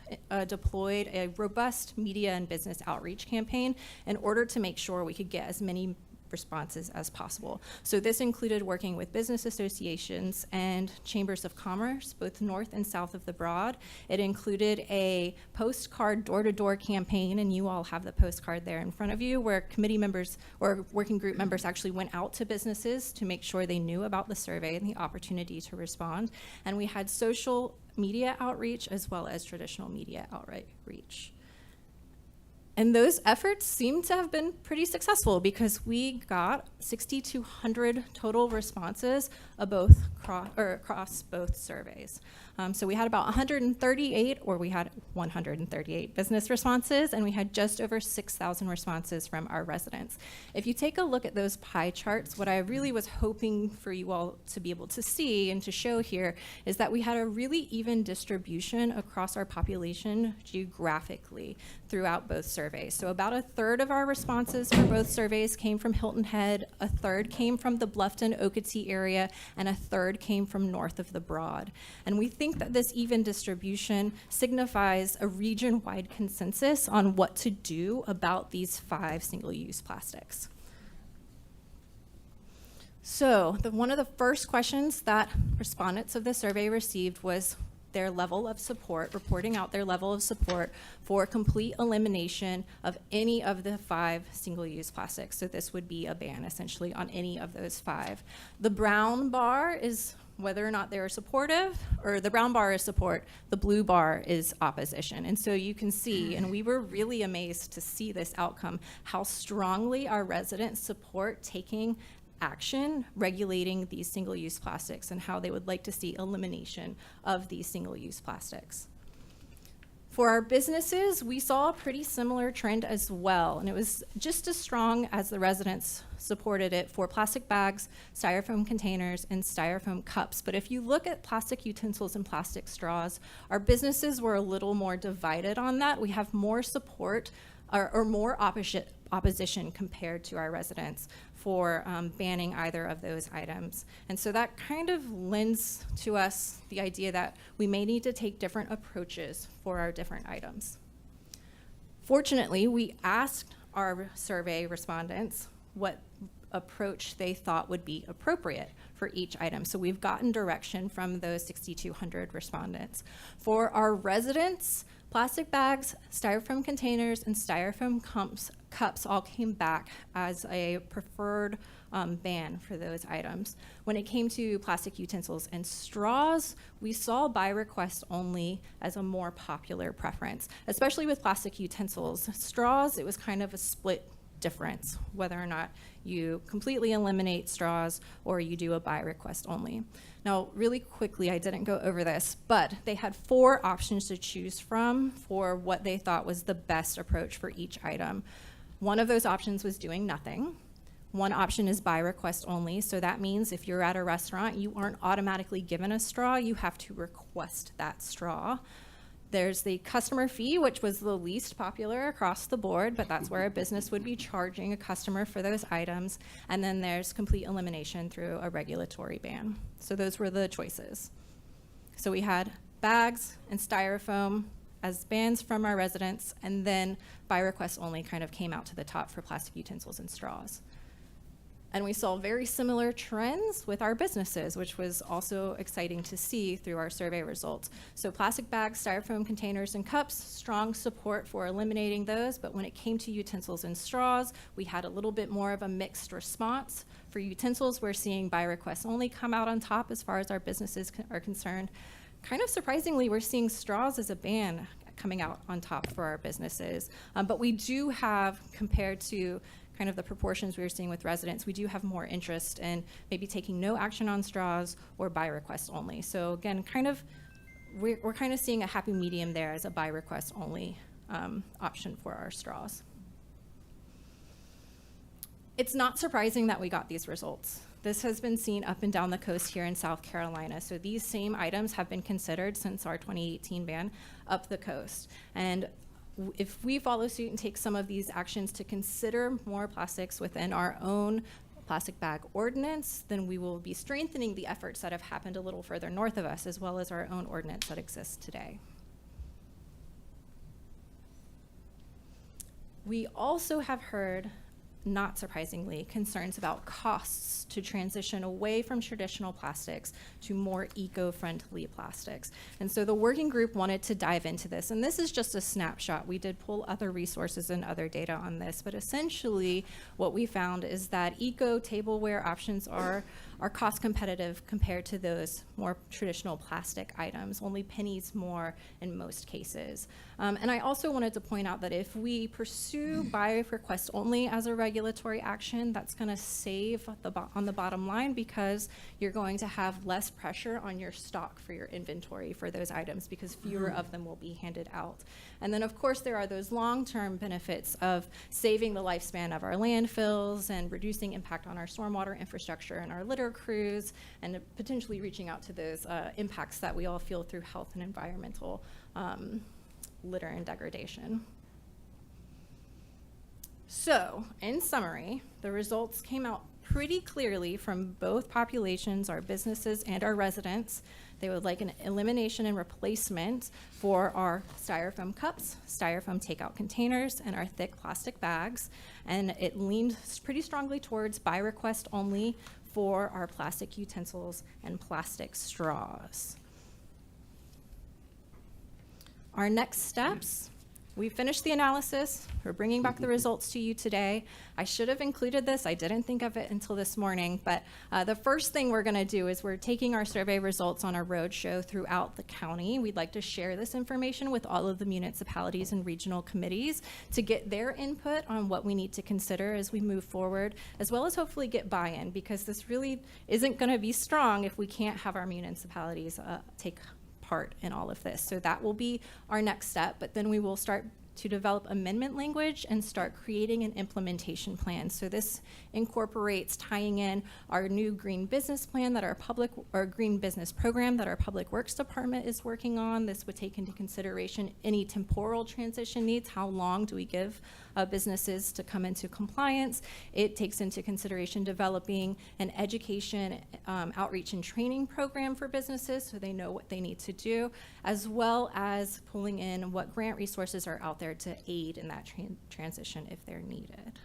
deployed a robust media and business outreach campaign in order to make sure we could get as many responses as possible. So this included working with business associations and chambers of commerce, both north and south of the Broad. It included a postcard door-to-door campaign, and you all have the postcard there in front of you, where committee members or working group members actually went out to businesses to make sure they knew about the survey and the opportunity to respond. And we had social media outreach as well as traditional media outreach. And those efforts seem to have been pretty successful, because we got 6,200 total responses across both surveys. So we had about 138 business responses, and we had just over 6,000 responses from our residents. If you take a look at those pie charts, what I really was hoping for you all to be able to see and to show here is that we had a really even distribution across our population geographically throughout both surveys. So about 1/3 of our responses for both surveys came from Hilton Head, 1/3 came from the Bluffton-Okatee area, and 1/3 came from north of the Broad. And we think that this even distribution signifies a region-wide consensus on what to do about these 5 single-use plastics. So one of the first questions that respondents of the survey received was their level of support, reporting out their level of support for complete elimination of any of the 5 single-use plastics. So this would be a ban, essentially, on any of those 5. The brown bar is whether or not they're supportive, or the brown bar is support, the blue bar is opposition. And so you can see, and we were really amazed to see this outcome, how strongly our residents support taking action regulating these single-use plastics, and how they would like to see elimination of these single-use plastics. For our businesses, we saw a pretty similar trend as well, and it was just as strong as the residents supported it for plastic bags, styrofoam containers, and styrofoam cups. But if you look at plastic utensils and plastic straws, our businesses were a little more divided on that. We have more support or more opposition compared to our residents for banning either of those items. And so that kind of lends to us the idea that we may need to take different approaches for our different items. Fortunately, we asked our survey respondents what approach they thought would be appropriate for each item. So we've gotten direction from those 6,200 respondents. For our residents, plastic bags, styrofoam containers, and styrofoam cups all came back as a preferred ban for those items. When it came to plastic utensils and straws, we saw by request only as a more popular preference, especially with plastic utensils. Straws, it was kind of a split difference, whether or not you completely eliminate straws or you do a by request only. Now, really quickly, I didn't go over this, but they had 4 options to choose from for what they thought was the best approach for each item. One of those options was doing nothing. One option is by request only, so that means if you're at a restaurant, you aren't automatically given a straw, you have to request that straw. There's the customer fee, which was the least popular across the board, but that's where a business would be charging a customer for those items. And then there's complete elimination through a regulatory ban. So those were the choices. So we had bags and styrofoam as bans from our residents, and then by request only kind of came out to the top for plastic utensils and straws. And we saw very similar trends with our businesses, which was also exciting to see through our survey results. So plastic bags, styrofoam containers, and cups, strong support for eliminating those, but when it came to utensils and straws, we had a little bit more of a mixed response. For utensils, we're seeing by request only come out on top as far as our businesses are concerned. Kind of surprisingly, we're seeing straws as a ban coming out on top for our businesses. But we do have, compared to kind of the proportions we were seeing with residents, we do have more interest in maybe taking no action on straws or by request only. So again, kind of we're kind of seeing a happy medium there as a by request only option for our straws. It's not surprising that we got these results. This has been seen up and down the coast here in South Carolina. So these same items have been considered since our 2018 ban up the coast. And if we follow suit and take some of these actions to consider more plastics within our own plastic bag ordinance, then we will be strengthening the efforts that have happened a little further north of us, as well as our own ordinance that exists today. We also have heard, not surprisingly, concerns about costs to transition away from traditional plastics to more eco-friendly plastics. And so the working group wanted to dive into this. And this is just a snapshot. We did pull other resources and other data on this. But essentially, what we found is that eco-tableware options are cost competitive compared to those more traditional plastic items, only pennies more in most cases. And I also wanted to point out that if we pursue by request only as a regulatory action, that's going to save on the bottom line, because you're going to have less pressure on your stock for your inventory for those items, because fewer of them will be handed out. And then, of course, there are those long-term benefits of saving the lifespan of our landfills and reducing impact on our stormwater infrastructure and our litter crews, and potentially reaching out to those impacts that we all feel through health and environmental litter and degradation. So, in summary, the results came out pretty clearly from both populations, our businesses and our residents. They would like an elimination and replacement for our styrofoam cups, styrofoam takeout containers, and our thick plastic bags. And it leaned pretty strongly towards by request only for our plastic utensils and plastic straws. Our next steps. We finished the analysis. We're bringing back the results to you today. I should have included this. I didn't think of it until this morning, but the first thing we're going to do is we're taking our survey results on a roadshow throughout the county. We'd like to share this information with all of the municipalities and regional committees to get their input on what we need to consider as we move forward, as well as hopefully get buy-in, because this really isn't going to be strong if we can't have our municipalities take part in all of this. So that will be our next step, but then we will start to develop amendment language and start creating an implementation plan. So this incorporates tying in our new green business plan that our green business program that our Public Works Department is working on. This would take into consideration any temporal transition needs. How long do we give businesses to come into compliance? It takes into consideration developing an education, outreach and training program for businesses so they know what they need to do, as well as pulling in what grant resources are out there to aid in that transition if they're needed.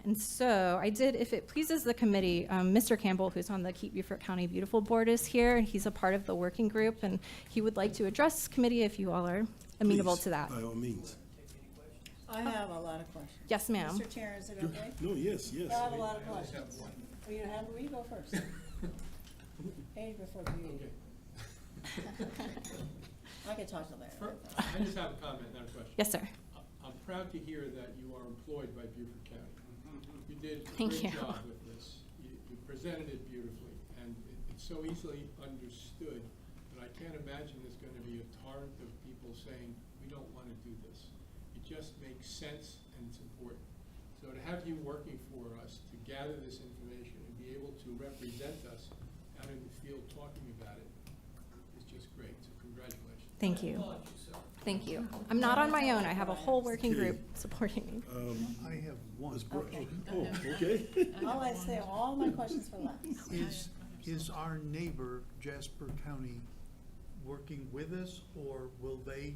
And so I did, if it pleases the committee, Mr. Campbell, who's on the Keep Beaufort County Beautiful board, is here. He's a part of the working group, and he would like to address committee if you all are amenable Please, to that. by all means. I have a lot of questions. Yes, ma'am. Mr. Chair, is it okay? No, yes, yes. I have a lot of questions. Well, you go first. Age before beauty. I can talk to Larry. I just have a comment, not a question. Yes, sir. I'm proud to hear that you are employed by Beaufort County. You did a Thank great you. job with this. You presented it beautifully, and it's so easily understood that I can't imagine there's going to be a torrent of people saying, we don't want to do this. It just makes sense and it's important. So to have you working for us to gather this information and be able to represent us out in the field talking about it is just great. So congratulations. Thank you. Thank you. I'm not on my own. I have a whole working group supporting me. I have one. Ms. Brown- Okay. Oh, okay. I'll save all my questions for last. Is our neighbor Jasper County working with us, or will they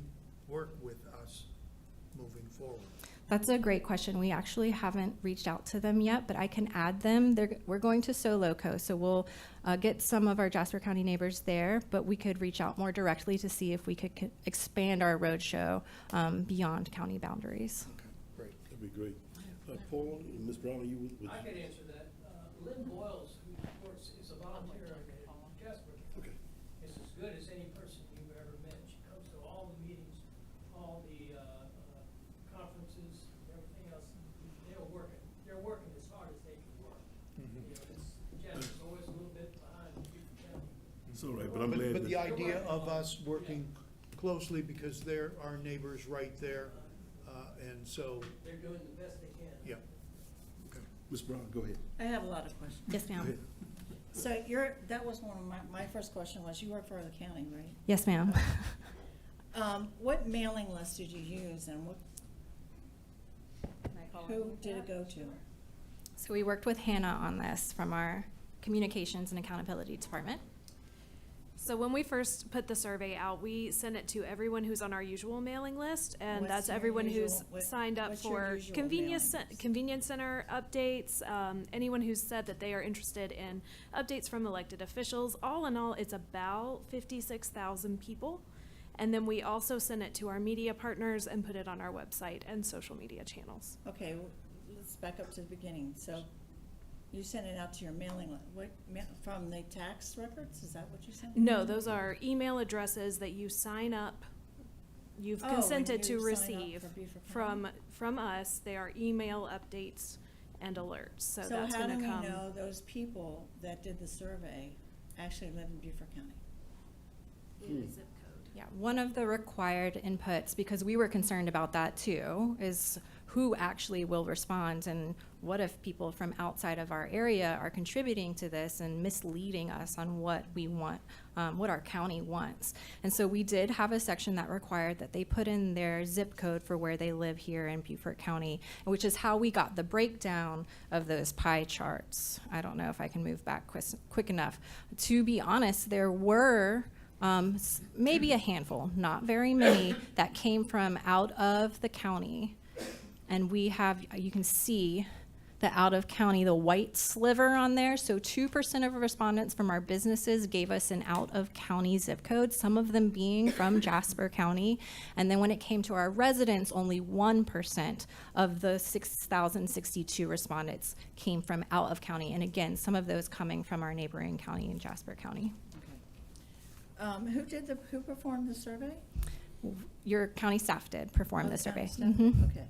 work with us moving forward? That's a great question. We actually haven't reached out to them yet, but I can add them. We're going to Soloco, so we'll get some of our Jasper County neighbors there, but we could reach out more directly to see if we could expand our roadshow beyond county boundaries. Okay, great. That'd be great. Paul and Ms. Brown, are you with? I could answer that. Lynn Boyles, who works, is a volunteer in Jasper. Okay. Is as good as any person you've ever met. She comes to all the meetings, all the conferences, everything else. They're working as hard as they can work. You know, Jasper's always a little bit behind Beaufort County. idea of us working closely because they're our neighbors right there. And so, They're doing the best they can. yeah. Ms. Brown, go ahead. I have a lot of questions. Yes, Go ma'am. ahead. So that was one of my first question was, you work for the county, right? Yes, ma'am. What mailing list did you use and who did it go to? So we worked with Hannah on this from our Communications and Accountability Department. So when we first put the survey out, we sent it to everyone who's on our usual mailing list, and What's that's your everyone who's usual- what- signed up what's your for usual convenience mailing list? convenience center updates. Anyone who's said that they are interested in updates from elected officials. All in all, it's about 56,000 people. And then we also sent it to our media partners and put it on our website and social media channels. Okay, let's back up to the beginning. So you sent it out to your mailing list. From the tax records? Is that what you sent? No, those are email addresses that you sign up. You've Oh, consented and to you sign up receive for Beaufort from us. They are email updates and alerts. So that's how going do to we come. know those people that did the survey actually live in Beaufort County? Zip code. Yeah, one of the required inputs, because we were concerned about that too, is who actually will respond, and what if people from outside of our area are contributing to this and misleading us on what we want, what our county wants. And so we did have a section that required that they put in their zip code for where they live here in Beaufort County, which is how we got the breakdown of those pie charts. I don't know if I can move back quick enough. To be honest, there were maybe a handful, not very many, that came from out of the county. And we have, you can see the out of county, the white sliver on there. So 2% of respondents from our businesses gave us an out of county zip code, some of them being from Jasper County. And then when it came to our residents, only 1% of the 6,062 respondents came from out of county. And again, some of those coming from our neighboring county in Jasper County. Who performed the survey? Your county staff did perform Oh, the county survey. staff? Mhm. Okay.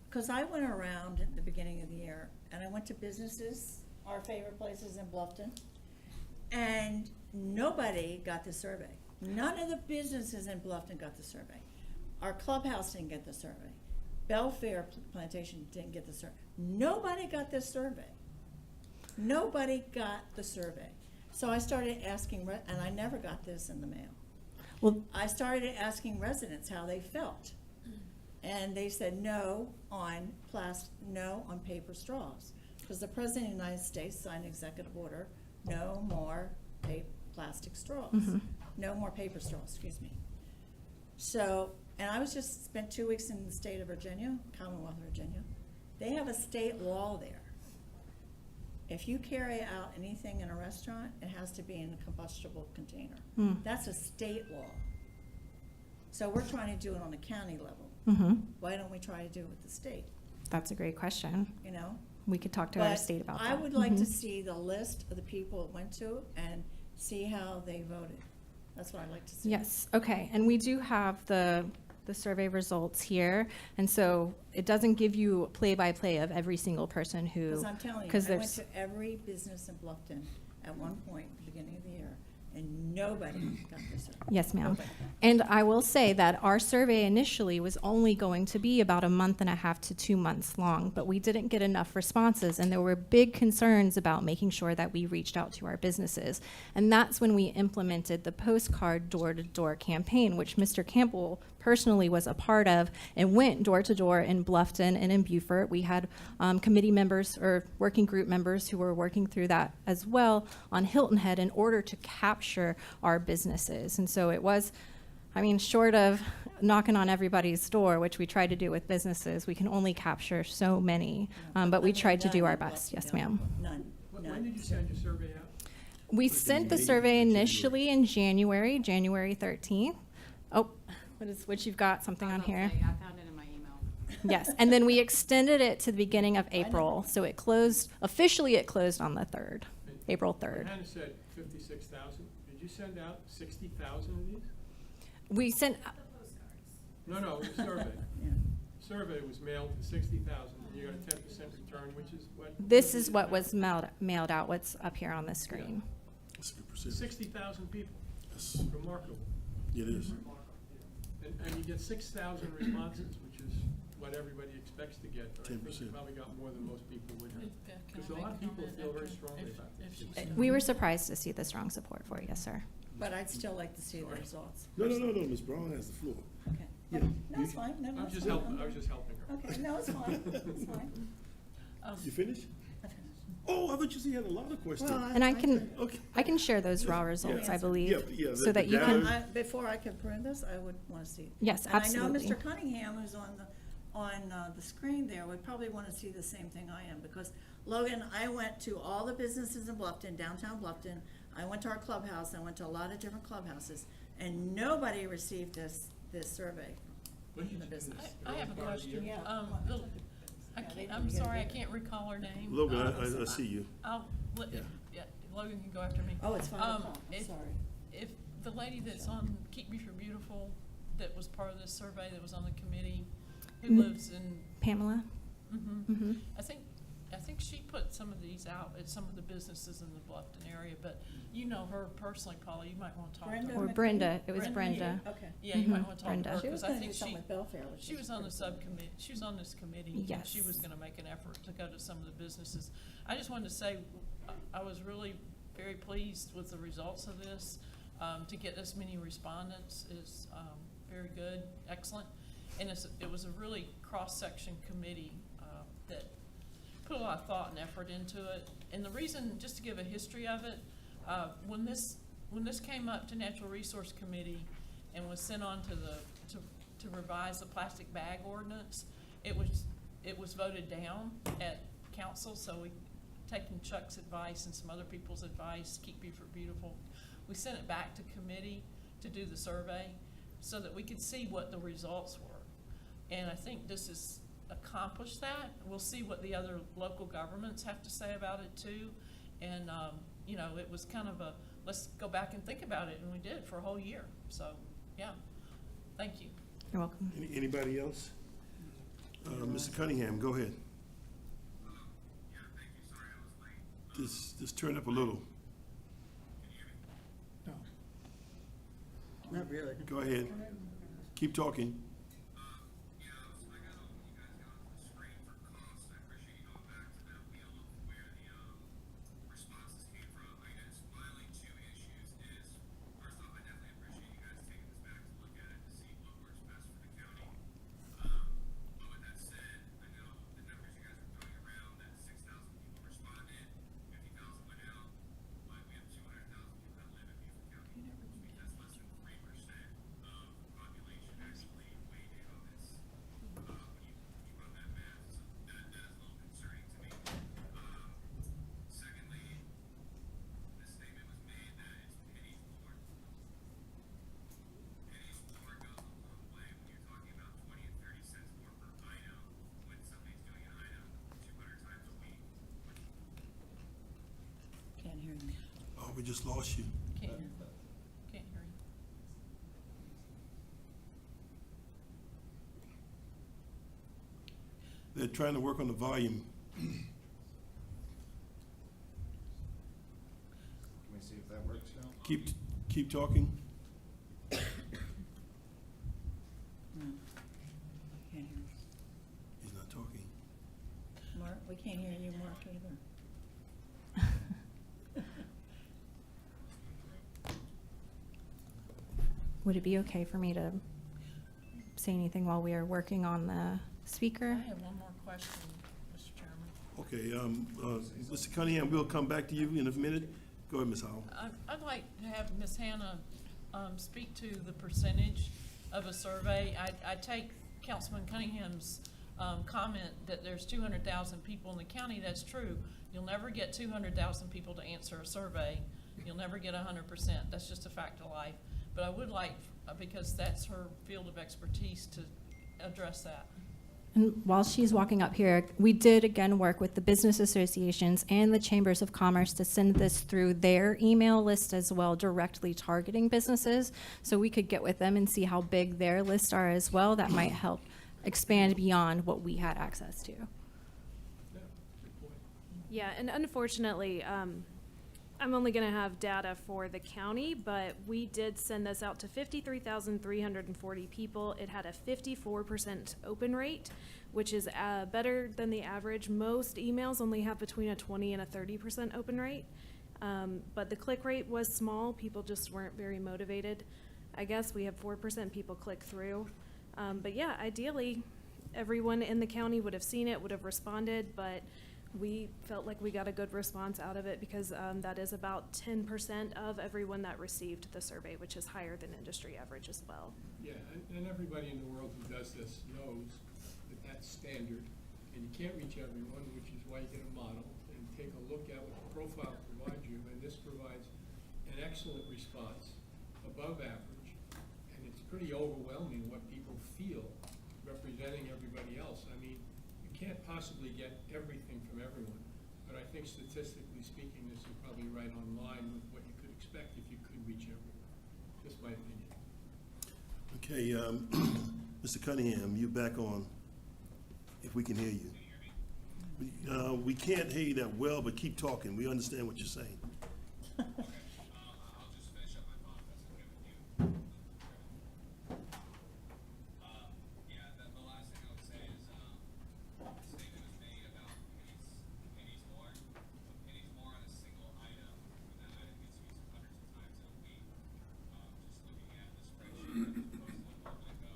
Because I went around at the beginning of the year, and I went to businesses, our favorite places in Bluffton, and nobody got the survey. None of the businesses in Bluffton got the survey. Our clubhouse didn't get the survey. Belfair Plantation didn't get the survey. Nobody got this survey. Nobody got the survey. So I started asking, and I never got this in the mail. Well, I started asking residents how they felt. And they said no on no on paper straws. Because the President of the United States signed an executive order, no more plastic straws. Mhm. No more paper straws, excuse me. So, and I was just spent 2 weeks in the state of Virginia, Commonwealth of Virginia. They have a state law there. If you carry out anything in a restaurant, it has to be in a combustible container. Hmm. That's a state law. So we're trying to do it on a county level. Mhm. Why don't we try to do it with the state, That's a great question. you know? We could talk to our But state about that. I would like to Mhm. see the list of the people that went to it and see how they voted. That's what I'd like to see. Yes, okay, and we do have the survey results here, and so it doesn't give you play-by-play of every single person who. Because I'm telling you, 'cause I went there's- to every business in Bluffton at one point at the beginning of the year, and nobody got this. Yes, ma'am. Nobody. And I will say that our survey initially was only going to be about a month and a half to 2 months long, but we didn't get enough responses, and there were big concerns about making sure that we reached out to our businesses. And that's when we implemented the postcard door-to-door campaign, which Mr. Campbell personally was a part of, and went door-to-door in Bluffton and in Beaufort. We had committee members or working group members who were working through that as well on Hilton Head in order to capture our businesses. And so it was, I mean, short of knocking on everybody's door, which we tried to do with businesses, we can only capture so many. But we tried to do our best. Yes, ma'am. None, When none. did you send your survey out? We sent the survey initially in January 13th. Oh, what you've got, something on here? I found it in my email. Yes, and then we extended it to the beginning of April, so it closed, officially it closed on the 3rd, April 3rd. Hannah said 56,000. Did you send out 60,000 of these? We sent, No, the survey. Yeah. Survey was mailed to 60,000, and you got a 10% return, which is what? this is what was mailed out, what's up here on the screen. That's a good percentage. 60,000 people. Yes, Remarkable. it is. And you get 6,000 responses, which is what everybody expects to get. But I think you 10%. probably got more than most people would have. Because a lot of people feel very strongly about this. We were surprised to see the strong support for it, yes, sir. But I'd still like to see the results. No, Ms. Brown has the floor. Okay. Yeah, No, it's fine, no, I no, was it's just fine. helping, I was just helping her. Okay, no, it's fine, it's fine. You finished? I finished. Oh, I thought you said you had a lot of questions. Well, And I can, Okay. I can share those raw results, I believe, Yeah, so that you the can, data- Before I can print this, I would want to see. Yes, And I absolutely. know Mr. Cunningham, who's on the screen there, would probably want to see the same thing I am, because Logan, I went to all the businesses in Bluffton, downtown Bluffton. I went to our clubhouse, I went to a lot of different clubhouses, and nobody received this survey from the business. I have a question. Yeah. I'm sorry, I can't recall her name. Logan, I see you. I'll, Yeah. yeah, Logan can go after me. Oh, it's 5 o'clock, I'm if- sorry. If the lady that's on Keep Beaufort Beautiful, that was part of this survey, that was on the committee, who Mm. lives in, Pamela? mhm. I think she put some of these out at some of the businesses in the Bluffton area, but you know her personally, Paula, you might want to talk to Brenda her. Or McKee? Brenda, it was Brenda. Brenda. Okay. Yeah, you might Mhm, want to talk to Brenda. her, She was because I gonna do think something she, with Belfair, which she is was on the pretty- subcommittee, she was on this committee, and she Yes. was gonna make an effort to go to some of the businesses. I just wanted to say, I was really very pleased with the results of this. To get this many respondents is, very good, excellent. And it was a really cross-section committee, that put a lot of thought and effort into it. And the reason, just to give a history of it, when this came up to Natural Resource Committee and was sent on to revise the plastic bag ordinance, it was voted down at council, so we, taking Chuck's advice and some other people's advice, Keep Beaufort Beautiful, we sent it back to committee to do the survey so that we could see what the results were. And I think this has accomplished that. We'll see what the other local governments have to say about it too. And, you know, it was kind of a, let's go back and think about it, and we did for a whole year. So, yeah, thank you. You're welcome. Anybody else? Mr. Cunningham, go ahead. Just turn up a little. No. Not really. Go ahead. Keep talking. Can't hear you. Oh, we just lost you. Can't hear you. They're trying to work on the volume. Can we see if that works now? Keep talking. No. Can't hear you. He's not talking. Mark, we can't hear you, Mark, either. Would it be okay for me to say anything while we are working on the speaker? I have one more question, Mr. Chairman. Okay, Mr. Cunningham, we'll come back to you in a minute. Go ahead, Ms. Howell. I'd like to have Ms. Hannah speak to the percentage of a survey. I take Councilman Cunningham's comment that there's 200,000 people in the county. That's true. You'll never get 200,000 people to answer a survey. You'll never get 100%. That's just a fact of life. But I would like, because that's her field of expertise, to address that. And while she's walking up here, we did again work with the business associations and the chambers of commerce to send this through their email list as well, directly targeting businesses. So we could get with them and see how big their lists are as well. That might help expand beyond what we had access to. Yeah, good point. Yeah, and unfortunately, I'm only gonna have data for the county, but we did send this out to 53,340 people. It had a 54% open rate, which is better than the average. Most emails only have between a 20 and a 30% open rate. But the click rate was small. People just weren't very motivated. I guess we have 4% people click through. But yeah, ideally, everyone in the county would have seen it, would have responded, but we felt like we got a good response out of it because that is about 10% of everyone that received the survey, which is higher than industry average as well. Yeah, and everybody in the world who does this knows that that's standard, and you can't reach everyone, which is why you get a model, and take a look at what the profile provides you, and this provides an excellent response, above average, and it's pretty overwhelming what people feel representing everybody else. I mean, you can't possibly get everything from everyone, but I think statistically speaking, this is probably right on line with what you could expect if you could reach everyone. Just my opinion. Okay, Mr. Cunningham, you back on, if we can hear you. We can't hear you that well, but keep talking. We understand what you're saying. I'll just finish up my thought, if that's okay with you. Yeah, the last thing I would say is, the statement was made about pennies more, but pennies more on a single item, when that item gets used hundreds of times in a week. Just looking at the spreadsheet, as opposed to a go,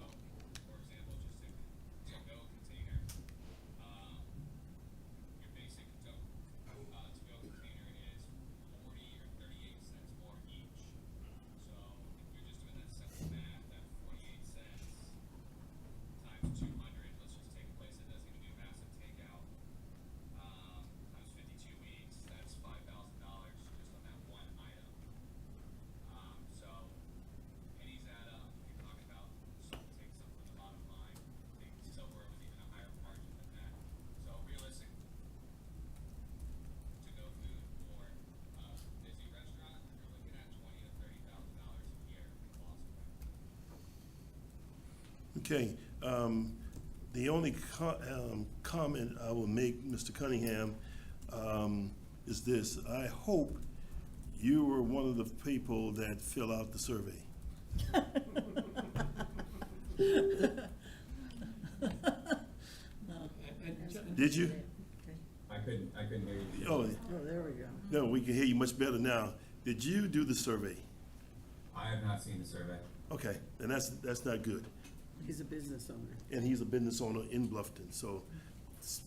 for example, just a go container. Your basic to-go container is 40 or 38 cents more each. So if you're just doing that simple math, that 48 cents times 200, let's just take a place that doesn't even do massive takeout, times 52 weeks, that's $5,000 just on that one item. So pennies add up. You're talking about take some from the bottom line. I think silver was even a higher margin than that. So realistic to-go food for a busy restaurant, you're looking at $20,000 to $30,000 a year in lost revenue. Okay, the only comment I will make, Mr. Cunningham, is this. I hope you were one of the people that fill out the survey. Did you? I couldn't hear you. Oh, Oh, there we go. no, we can hear you much better now. Did you do the survey? I have not seen the survey. Okay, and that's not good. He's a business owner. And he's a business owner in Bluffton, so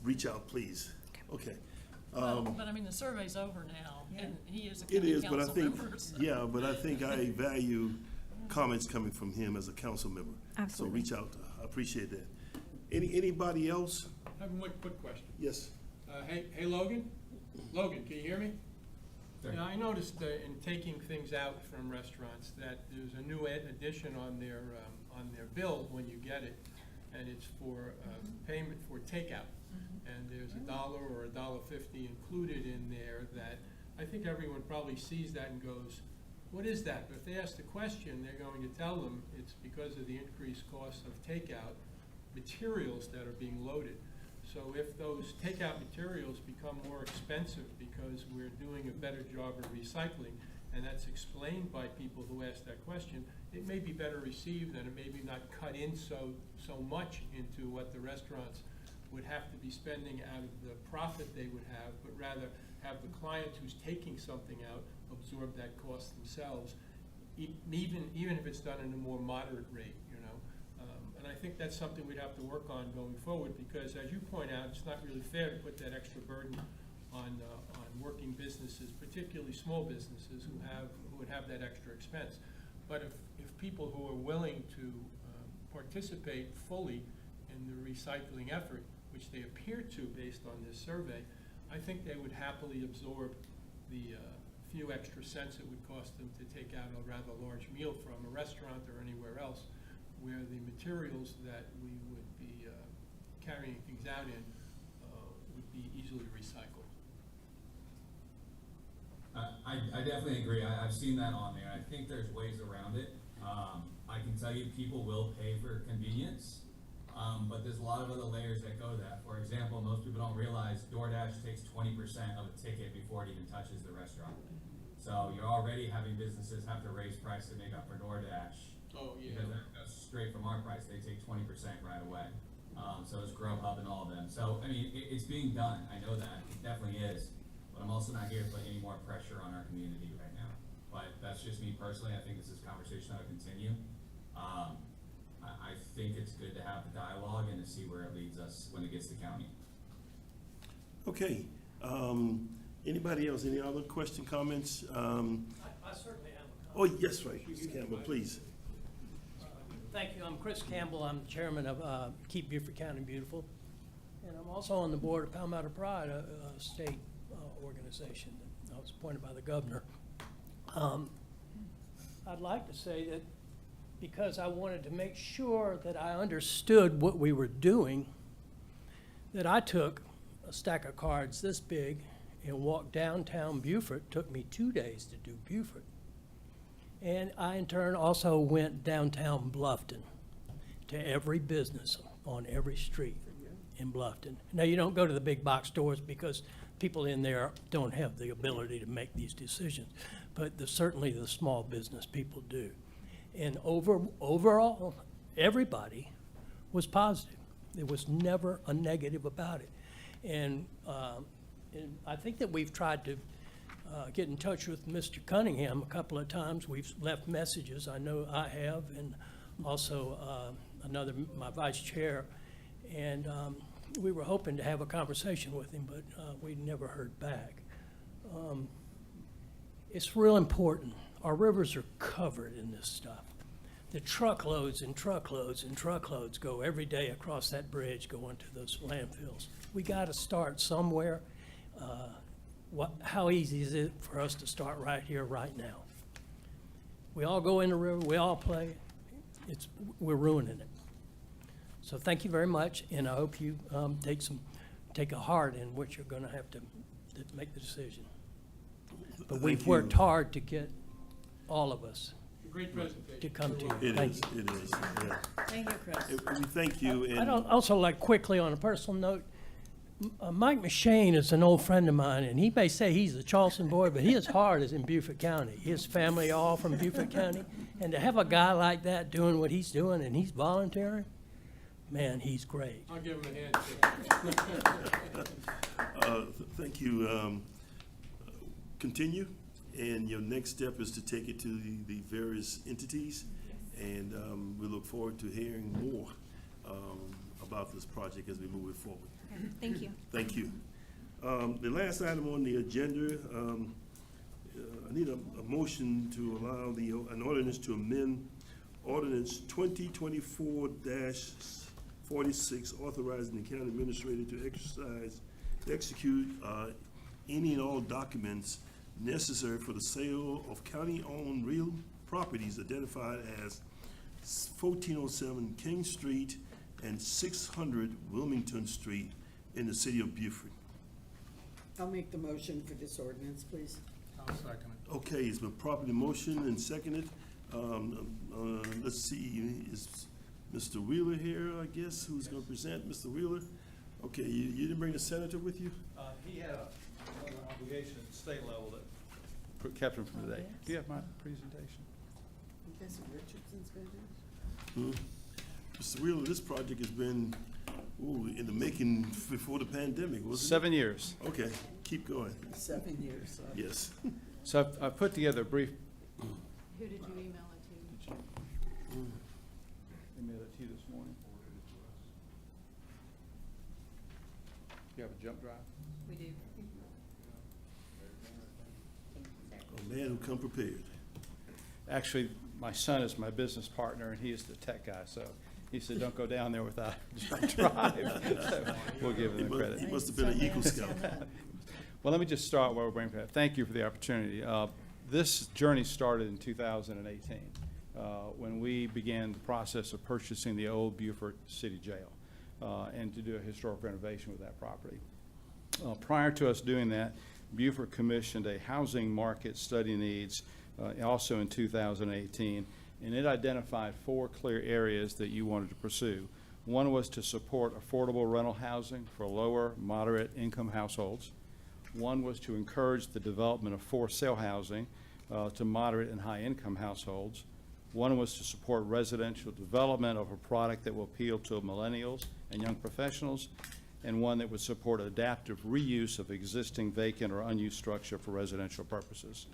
reach out, please. Okay. But I mean, the survey's over now, and he is a It county is, but I council think, member, so. yeah, but I think I value comments coming from him as a council member. Absolutely. So reach out, I appreciate that. Anybody else? I have one quick question. Yes. Hey, Logan? Logan, can you hear me? Sure. Yeah, I noticed in taking things out from restaurants that there's a new addition on their bill when you get it, and it's for payment for takeout. And there's $1 or $1.50 included in there that I think everyone probably sees that and goes, what is that? But if they ask the question, they're going to tell them it's because of the increased cost of takeout materials that are being loaded. So if those takeout materials become more expensive because we're doing a better job of recycling, and that's explained by people who ask that question, it may be better received and it may be not cut in so much into what the restaurants would have to be spending out of the profit they would have, but rather have the client who's taking something out absorb that cost themselves, even if it's done in a more moderate rate, you know. And I think that's something we'd have to work on going forward, because as you point out, it's not really fair to put that extra burden on working businesses, particularly small businesses who would have that extra expense. But if people who are willing to participate fully in the recycling effort, which they appear to based on this survey, I think they would happily absorb the few extra cents it would cost them to take out a rather large meal from a restaurant or anywhere else, where the materials that we would be carrying things out in would be easily recycled. I definitely agree. I've seen that on there. I think there's ways around it. I can tell you people will pay for convenience, but there's a lot of other layers that go to that. For example, most people don't realize DoorDash takes 20% of a ticket before it even touches the restaurant. So you're already having businesses have to raise price to make up for DoorDash. Oh, yeah. Because that's straight from our price, they take 20% right away. So is Grubhub and all of them. So, I mean, it's being done, I know that, it definitely is. But I'm also not here to put any more pressure on our community right now. But that's just me personally, I think this is a conversation that will continue. I think it's good to have the dialogue and to see where it leads us when it gets to county. Okay, anybody else, any other question, comments? I certainly have a Oh, comment. yes, right, Mr. Campbell, please. Thank you. I'm Chris Campbell. I'm chairman of Keep Beaufort County Beautiful. And I'm also on the board of Palmetto Pride, a state organization that I was appointed by the governor. I'd like to say that because I wanted to make sure that I understood what we were doing, that I took a stack of cards this big and walked downtown Beaufort. Took me 2 days to do Beaufort. And I, in turn, also went downtown Bluffton to every business on every street in Bluffton. Now, you don't go to the big box stores because people in there don't have the ability to make these decisions, but certainly the small business people do. And overall, everybody was positive. There was never a negative about it. And I think that we've tried to get in touch with Mr. Cunningham a couple of times. We've left messages, I know I have, and also my vice chair. And we were hoping to have a conversation with him, but we never heard back. It's real important. Our rivers are covered in this stuff. The truckloads and truckloads and truckloads go every day across that bridge going to those landfills. We got to start somewhere. How easy is it for us to start right here, right now? We all go in the river, we all play. We're ruining it. So thank you very much, and I hope you take a heart in what you're going to have to make the decision. But we've worked hard to get all of us Great presentation. to come to you. It Thank is, you. it is, yeah. Thank you, Chris. We thank you, I'd and also like quickly, on a personal note, Mike McShane is an old friend of mine, and he may say he's a Charleston boy, but his heart is in Beaufort County. His family all from Beaufort County, and to have a guy like that doing what he's doing and he's volunteering, man, he's great. I'll give him a handshake. thank you. Continue, and your next step is to take it to the various entities, and we look forward to hearing more about this project as we move it forward. Thank you. Thank you. The last item on the agenda, I need a motion to allow an ordinance to amend ordinance 2024-46, authorizing the county administrator to execute any and all documents necessary for the sale of county-owned real properties identified as 1407 King Street and 600 Wilmington Street in the city of Beaufort. I'll make the motion for this ordinance, please. I'll second it. Okay, it's been properly motioned and seconded. Let's see, is Mr. Wheeler here, I guess, who's gonna present? Mr. Wheeler? Okay, you didn't bring the senator with you? He had another obligation at the state level that kept him from today. Do you have my presentation? Professor Richardson's been Hmm. here? Mr. Wheeler, this project has been, in the making before the pandemic, wasn't it? 7 years. Okay, keep going. 7 years, so. Yes. So I've put together a brief. Who did you email it to? Emailed it to you this morning. You have a jump drive? We do. A man who come prepared. Actually, my son is my business partner, and he is the tech guy, so he said, don't go down there without a jump drive. So we'll give him the credit. He must have been an Eagle Scout. Well, let me just start where we're bringing it. Thank you for the opportunity. This journey started in 2018 when we began the process of purchasing the old Beaufort City Jail and to do a historic renovation with that property. Prior to us doing that, Beaufort commissioned a housing market study needs also in 2018, and it identified 4 clear areas that you wanted to pursue. One was to support affordable rental housing for lower, moderate income households. One was to encourage the development of for-sale housing to moderate and high-income households. One was to support residential development of a product that will appeal to millennials and young professionals, and one that would support adaptive reuse of existing vacant or unused structure for residential purposes.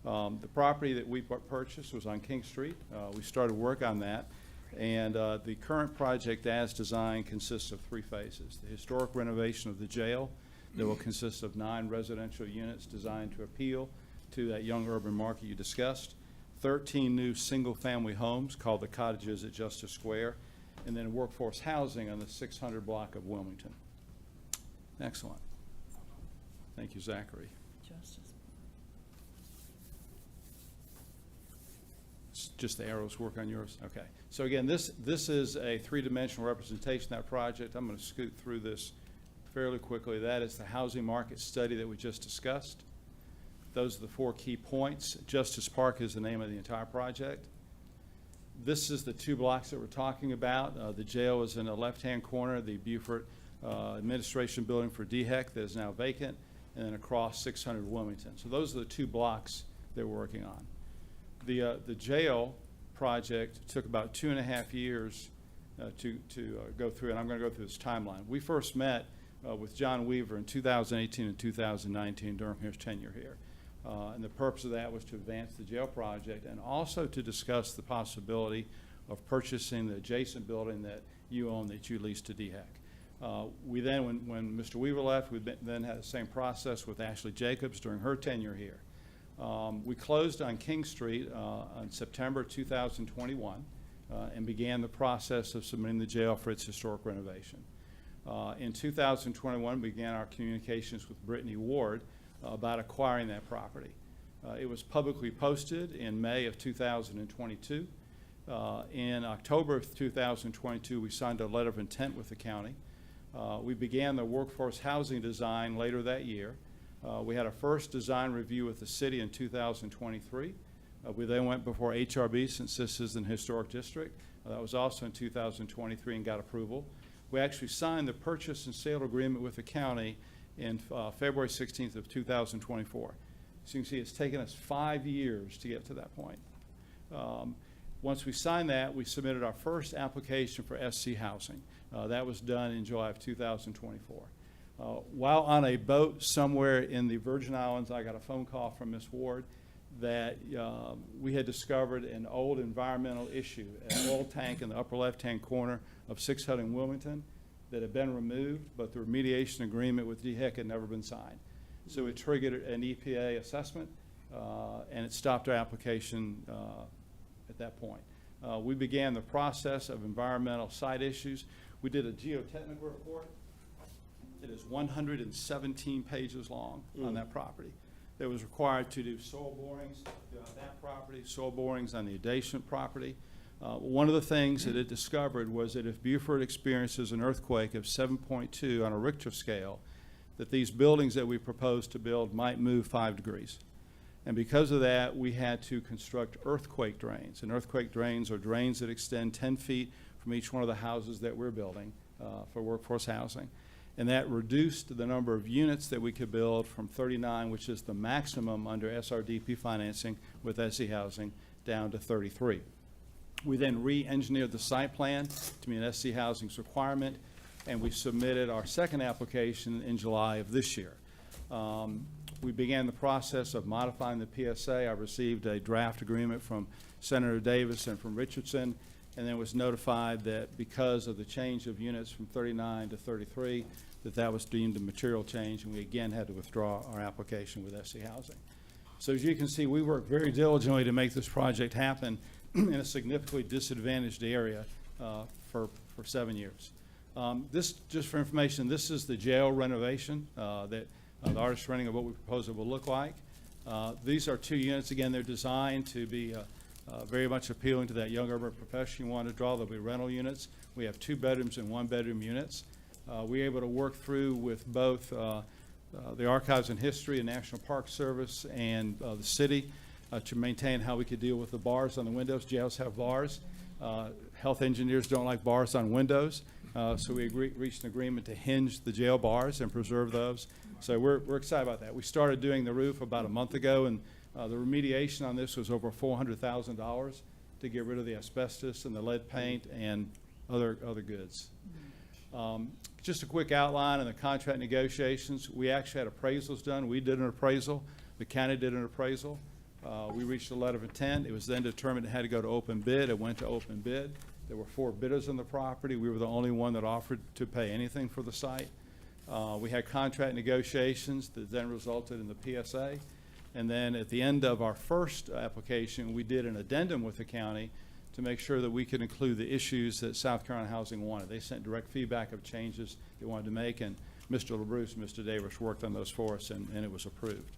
The property that we purchased was on King Street. We started work on that, and the current project as designed consists of 3 phases. The historic renovation of the jail that will consist of 9 residential units designed to appeal to that young urban market you discussed, 13 new single-family homes called the Cottages at Justice Square, and then workforce housing on the 600 block of Wilmington. Excellent. Thank you, Zachary. Justice. Just the arrows work on yours? Okay. So again, this is a 3-dimensional representation of that project. I'm going to scoot through this fairly quickly. That is the housing market study that we just discussed. Those are the 4 key points. Justice Park is the name of the entire project. This is the 2 blocks that we're talking about. The jail is in the left-hand corner, the Beaufort Administration Building for DHEC that is now vacant, and then across 600 Wilmington. So those are the 2 blocks that we're working on. The jail project took about 2.5 years to go through, and I'm going to go through this timeline. We first met with John Weaver in 2018 and 2019 during his tenure here. And the purpose of that was to advance the jail project and also to discuss the possibility of purchasing the adjacent building that you own that you leased to DHEC. We then, when Mr. Weaver left, we then had the same process with Ashley Jacobs during her tenure here. We closed on King Street on September 2021 and began the process of submitting the jail for its historic renovation. In 2021, we began our communications with Brittany Ward about acquiring that property. It was publicly posted in May of 2022. In October of 2022, we signed a letter of intent with the county. We began the workforce housing design later that year. We had our first design review with the city in 2023. We then went before HRB, since this is an historic district. That was also in 2023 and got approval. We actually signed the purchase and sale agreement with the county in February 16th of 2024. So you can see it's taken us 5 years to get to that point. Once we signed that, we submitted our first application for SC housing. That was done in July of 2024. While on a boat somewhere in the Virgin Islands, I got a phone call from Ms. Ward that we had discovered an old environmental issue, an oil tank in the upper left-hand corner of 600 Wilmington that had been removed, but the remediation agreement with DHEC had never been signed. So it triggered an EPA assessment, and it stopped our application at that point. We began the process of environmental site issues. We did a geotechnical report. It is 117 pages long on that property. That was required to do soil borings on that property, soil borings on the adjacent property. One of the things that it discovered was that if Beaufort experiences an earthquake of 7.2 on a Richter scale, that these buildings that we proposed to build might move 5 degrees. And because of that, we had to construct earthquake drains. And earthquake drains are drains that extend 10 feet from each one of the houses that we're building for workforce housing. And that reduced the number of units that we could build from 39, which is the maximum under SRDP financing with SC housing, down to 33. We then re-engineered the site plan to meet SC housing's requirement, and we submitted our second application in July of this year. We began the process of modifying the PSA. I received a draft agreement from Senator Davis and from Richardson, and then was notified that because of the change of units from 39 to 33, that was deemed a material change, and we again had to withdraw our application with SC Housing. So as you can see, we worked very diligently to make this project happen in a significantly disadvantaged area for 7 years. This, just for information, this is the jail renovation that the artist rendering of what we propose it will look like. These are 2 units. Again, they're designed to be very much appealing to that young urban profession you want to draw. There'll be rental units. We have 2 bedrooms and 1-bedroom units. We're able to work through with both the Archives and History and National Park Service and the city to maintain how we could deal with the bars on the windows. Jails have bars. Health engineers don't like bars on windows, so we reached an agreement to hinge the jail bars and preserve those. So we're excited about that. We started doing the roof about a month ago, and the remediation on this was over $400,000 to get rid of the asbestos and the lead paint and other goods. Just a quick outline on the contract negotiations. We actually had appraisals done. We did an appraisal. The county did an appraisal. We reached a letter of intent. It was then determined it had to go to open bid. It went to open bid. There were 4 bidders on the property. We were the only one that offered to pay anything for the site. We had contract negotiations that then resulted in the PSA. And then at the end of our first application, we did an addendum with the county to make sure that we could include the issues that South Carolina Housing wanted. They sent direct feedback of changes they wanted to make, and Mr. LaBruce and Mr. Davis worked on those for us, and it was approved.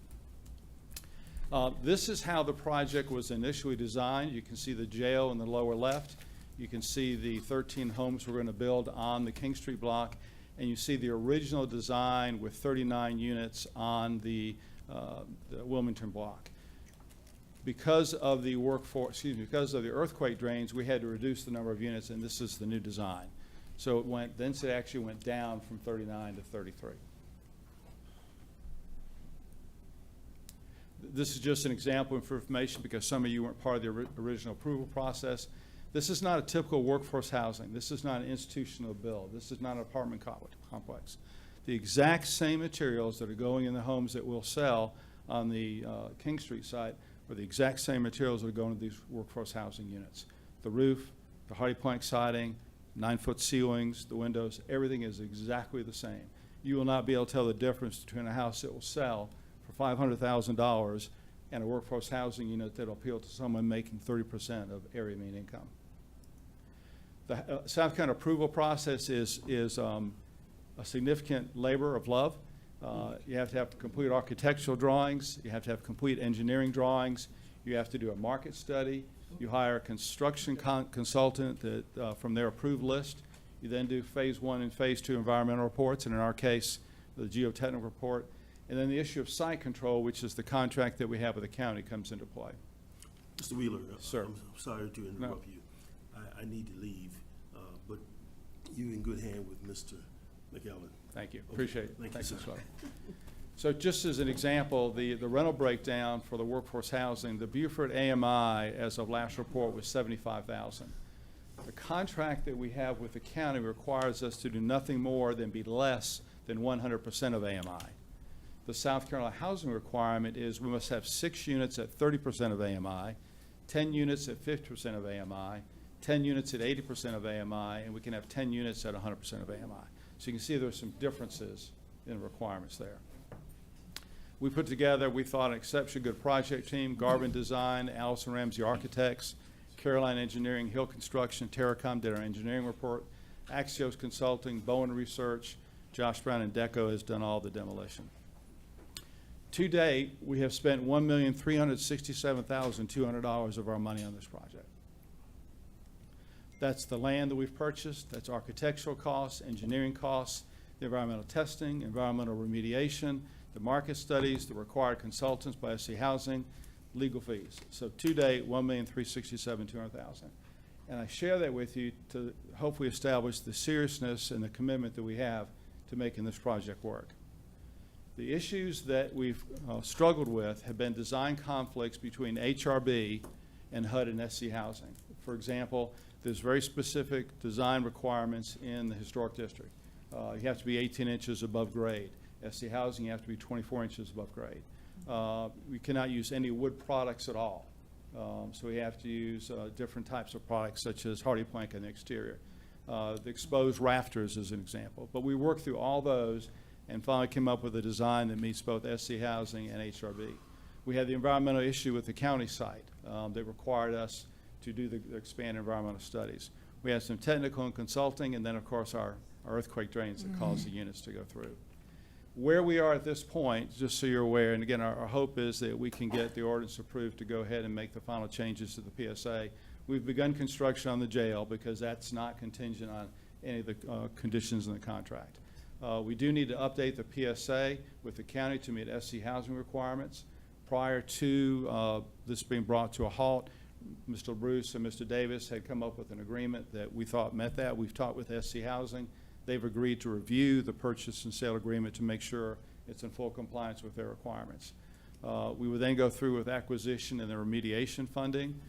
This is how the project was initially designed. You can see the jail in the lower left. You can see the 13 homes we're going to build on the King Street block, and you see the original design with 39 units on the Wilmington block. Because of the because of the earthquake drains, we had to reduce the number of units, and this is the new design. So it actually went down from 39 to 33. This is just an example for information because some of you weren't part of the original approval process. This is not a typical workforce housing. This is not an institutional build. This is not an apartment complex. The exact same materials that are going in the homes that we'll sell on the King Street site are the exact same materials that are going to these workforce housing units. The roof, the hardy plank siding, 9-foot ceilings, the windows, everything is exactly the same. You will not be able to tell the difference between a house that will sell for $500,000 and a workforce housing unit that will appeal to someone making 30% of area mean income. The South Carolina approval process is a significant labor of love. You have to have complete architectural drawings. You have to have complete engineering drawings. You have to do a market study. You hire a construction consultant that, from their approved list. You then do phase 1 and phase 2 environmental reports, and in our case, the geotechnical report. And then the issue of site control, which is the contract that we have with the county, comes into play. Mr. Wheeler, Sir. I'm sorry to interrupt you. I need to leave, but you're in good hand with Mr. McAllen. Thank you. Okay. Appreciate it. Thank you, sir. So just as an example, the rental breakdown for the workforce housing, the Beaufort AMI as of last report was $75,000. The contract that we have with the county requires us to do nothing more than be less than 100% of AMI. The South Carolina housing requirement is we must have 6 units at 30% of AMI, 10 units at 50% of AMI, 10 units at 80% of AMI, and we can have 10 units at 100% of AMI. So you can see there's some differences in requirements there. We put together, we thought, an exceptionally good project team. Garvin Design, Allison Ramsey Architects, Caroline Engineering, Hill Construction, Terracom did our engineering report, Axios Consulting, Bowen Research, Josh Brown and Deco has done all the demolition. To date, we have spent $1,367,200 of our money on this project. That's the land that we've purchased, that's architectural costs, engineering costs, the environmental testing, environmental remediation, the market studies, the required consultants by SC Housing, legal fees. So to date, $1,367,200. And I share that with you to hopefully establish the seriousness and the commitment that we have to making this project work. The issues that we've struggled with have been design conflicts between HRB and HUD and SC Housing. For example, there's very specific design requirements in the historic district. You have to be 18 inches above grade. SC Housing, you have to be 24 inches above grade. We cannot use any wood products at all. So we have to use different types of products such as hardy plank in the exterior. The exposed rafters is an example. But we worked through all those and finally came up with a design that meets both SC Housing and HRB. We had the environmental issue with the county site that required us to do the expanded environmental studies. We had some technical and consulting, and then of course our earthquake drains that caused the units to go through. Where we are at this point, just so you're aware, and again, our hope is that we can get the ordinance approved to go ahead and make the final changes to the PSA. We've begun construction on the jail because that's not contingent on any of the conditions in the contract. We do need to update the PSA with the county to meet SC Housing requirements. Prior to this being brought to a halt, Mr. Bruce and Mr. Davis had come up with an agreement that we thought met that. We've talked with SC Housing. They've agreed to review the purchase and sale agreement to make sure It's in full compliance with their requirements. We would then go through with acquisition and the remediation funding.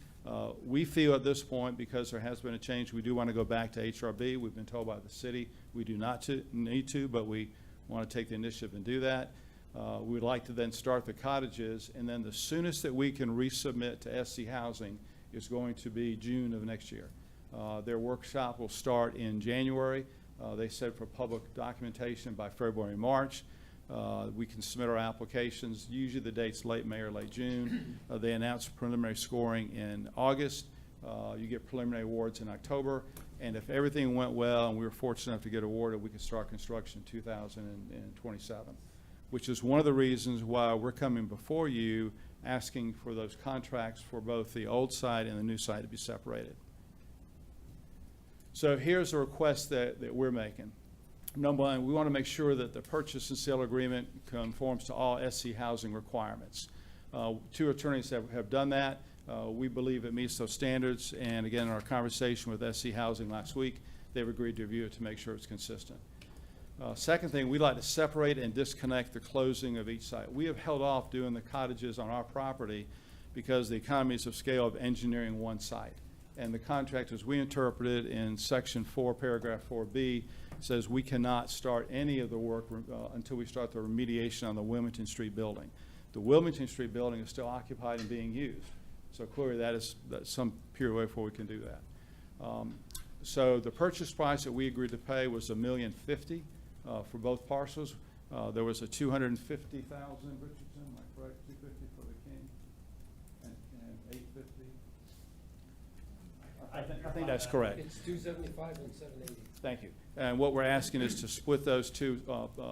We feel at this point, because there has been a change, we do want to go back to HRB. We've been told by the city we do not need to, but we want to take the initiative and do that. We would like to then start the cottages, and then the soonest that we can resubmit to SC Housing is going to be June of next year. Their workshop will start in January. They said for public documentation by February, March. We can submit our applications. Usually the date's late May or late June. They announce preliminary scoring in August. You get preliminary awards in October. And if everything went well and we were fortunate enough to get awarded, we could start construction in 2027, which is one of the reasons why we're coming before you asking for those contracts for both the old site and the new site to be separated. So here's a request that we're making. Number one, we want to make sure that the purchase and sale agreement conforms to all SC Housing requirements. Two attorneys have done that. We believe it meets those standards, and again, in our conversation with SC Housing last week, they've agreed to review it to make sure it's consistent. Second thing, we'd like to separate and disconnect the closing of each site. We have held off doing the cottages on our property because the economies of scale of engineering one site. And the contract, as we interpret it in Section 4, Paragraph 4B, says we cannot start any of the work until we start the remediation on the Wilmington Street building. The Wilmington Street building is still occupied and being used. So clearly that's some period away before we can do that. So the purchase price that we agreed to pay was $1,050,000 for both parcels. There was a $250,000, Richardson, am I correct? $250,000 for the King and $850,000. I think that's correct. It's 275 and 780. Thank you. And what we're asking is to split those two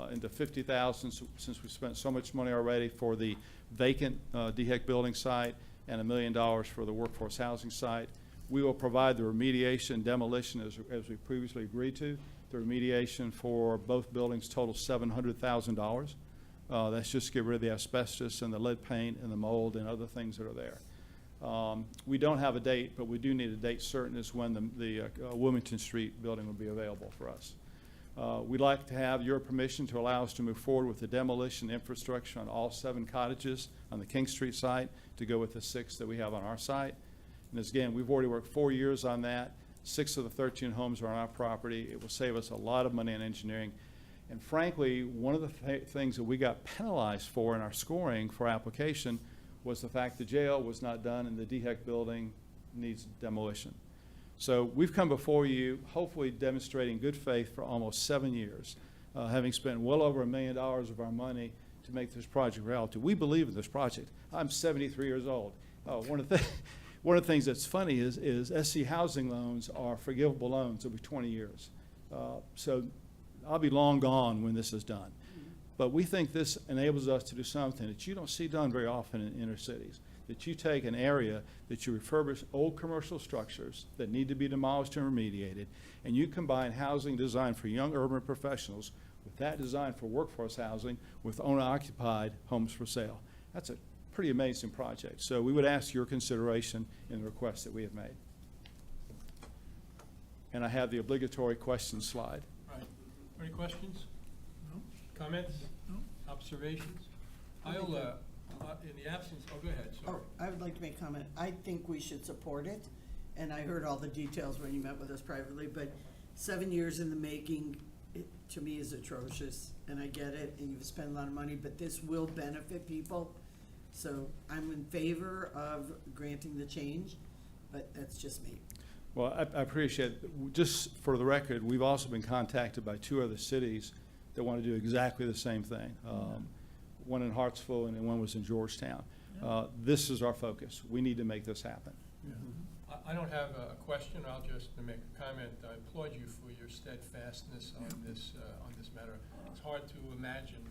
into $50,000 since we spent so much money already for the vacant DHEC building site and $1 million for the workforce housing site. We will provide the remediation and demolition as we previously agreed to. The remediation for both buildings total $700,000. That's just to get rid of the asbestos and the lead paint and the mold and other things that are there. We don't have a date, but we do need a date certain as when the Wilmington Street building will be available for us. We'd like to have your permission to allow us to move forward with the demolition infrastructure on all 7 cottages on the King Street site to go with the 6 that we have on our site. And as again, we've already worked 4 years on that. 6 of the 13 homes are on our property. It will save us a lot of money on engineering. And frankly, one of the things that we got penalized for in our scoring for application was the fact the jail was not done and the DHEC building needs demolition. So we've come before you, hopefully demonstrating good faith for almost 7 years, having spent well over $1 million of our money to make this project reality. We believe in this project. I'm 73 years old. One of the things that's funny is SC Housing loans are forgivable loans. It'll be 20 years. So I'll be long gone when this is done. But we think this enables us to do something that you don't see done very often in inner cities, that you take an area that you refurbish old commercial structures that need to be demolished and remediated, and you combine housing designed for young urban professionals with that design for workforce housing with owner-occupied homes for sale. That's a pretty amazing project. So we would ask your consideration in the request that we have made. And I have the obligatory question slide. Right. Any questions? No? Comments? No? Observations? I'll, in the absence, oh, go ahead, sorry. Oh, I would like to make a comment. I think we should support it, and I heard all the details when you met with us privately, but 7 years in the making, it, to me, is atrocious, and I get it, and you've spent a lot of money, but this will benefit people. So I'm in favor of granting the change, but that's just me. Well, I appreciate it. Just for the record, we've also been contacted by 2 other cities that want to do exactly the same thing. One in Hartsville and one was in Georgetown. This is our focus. We need to make this happen. Yeah. I don't have a question. I'll just make a comment. I applaud you for your steadfastness on this matter. It's hard to imagine.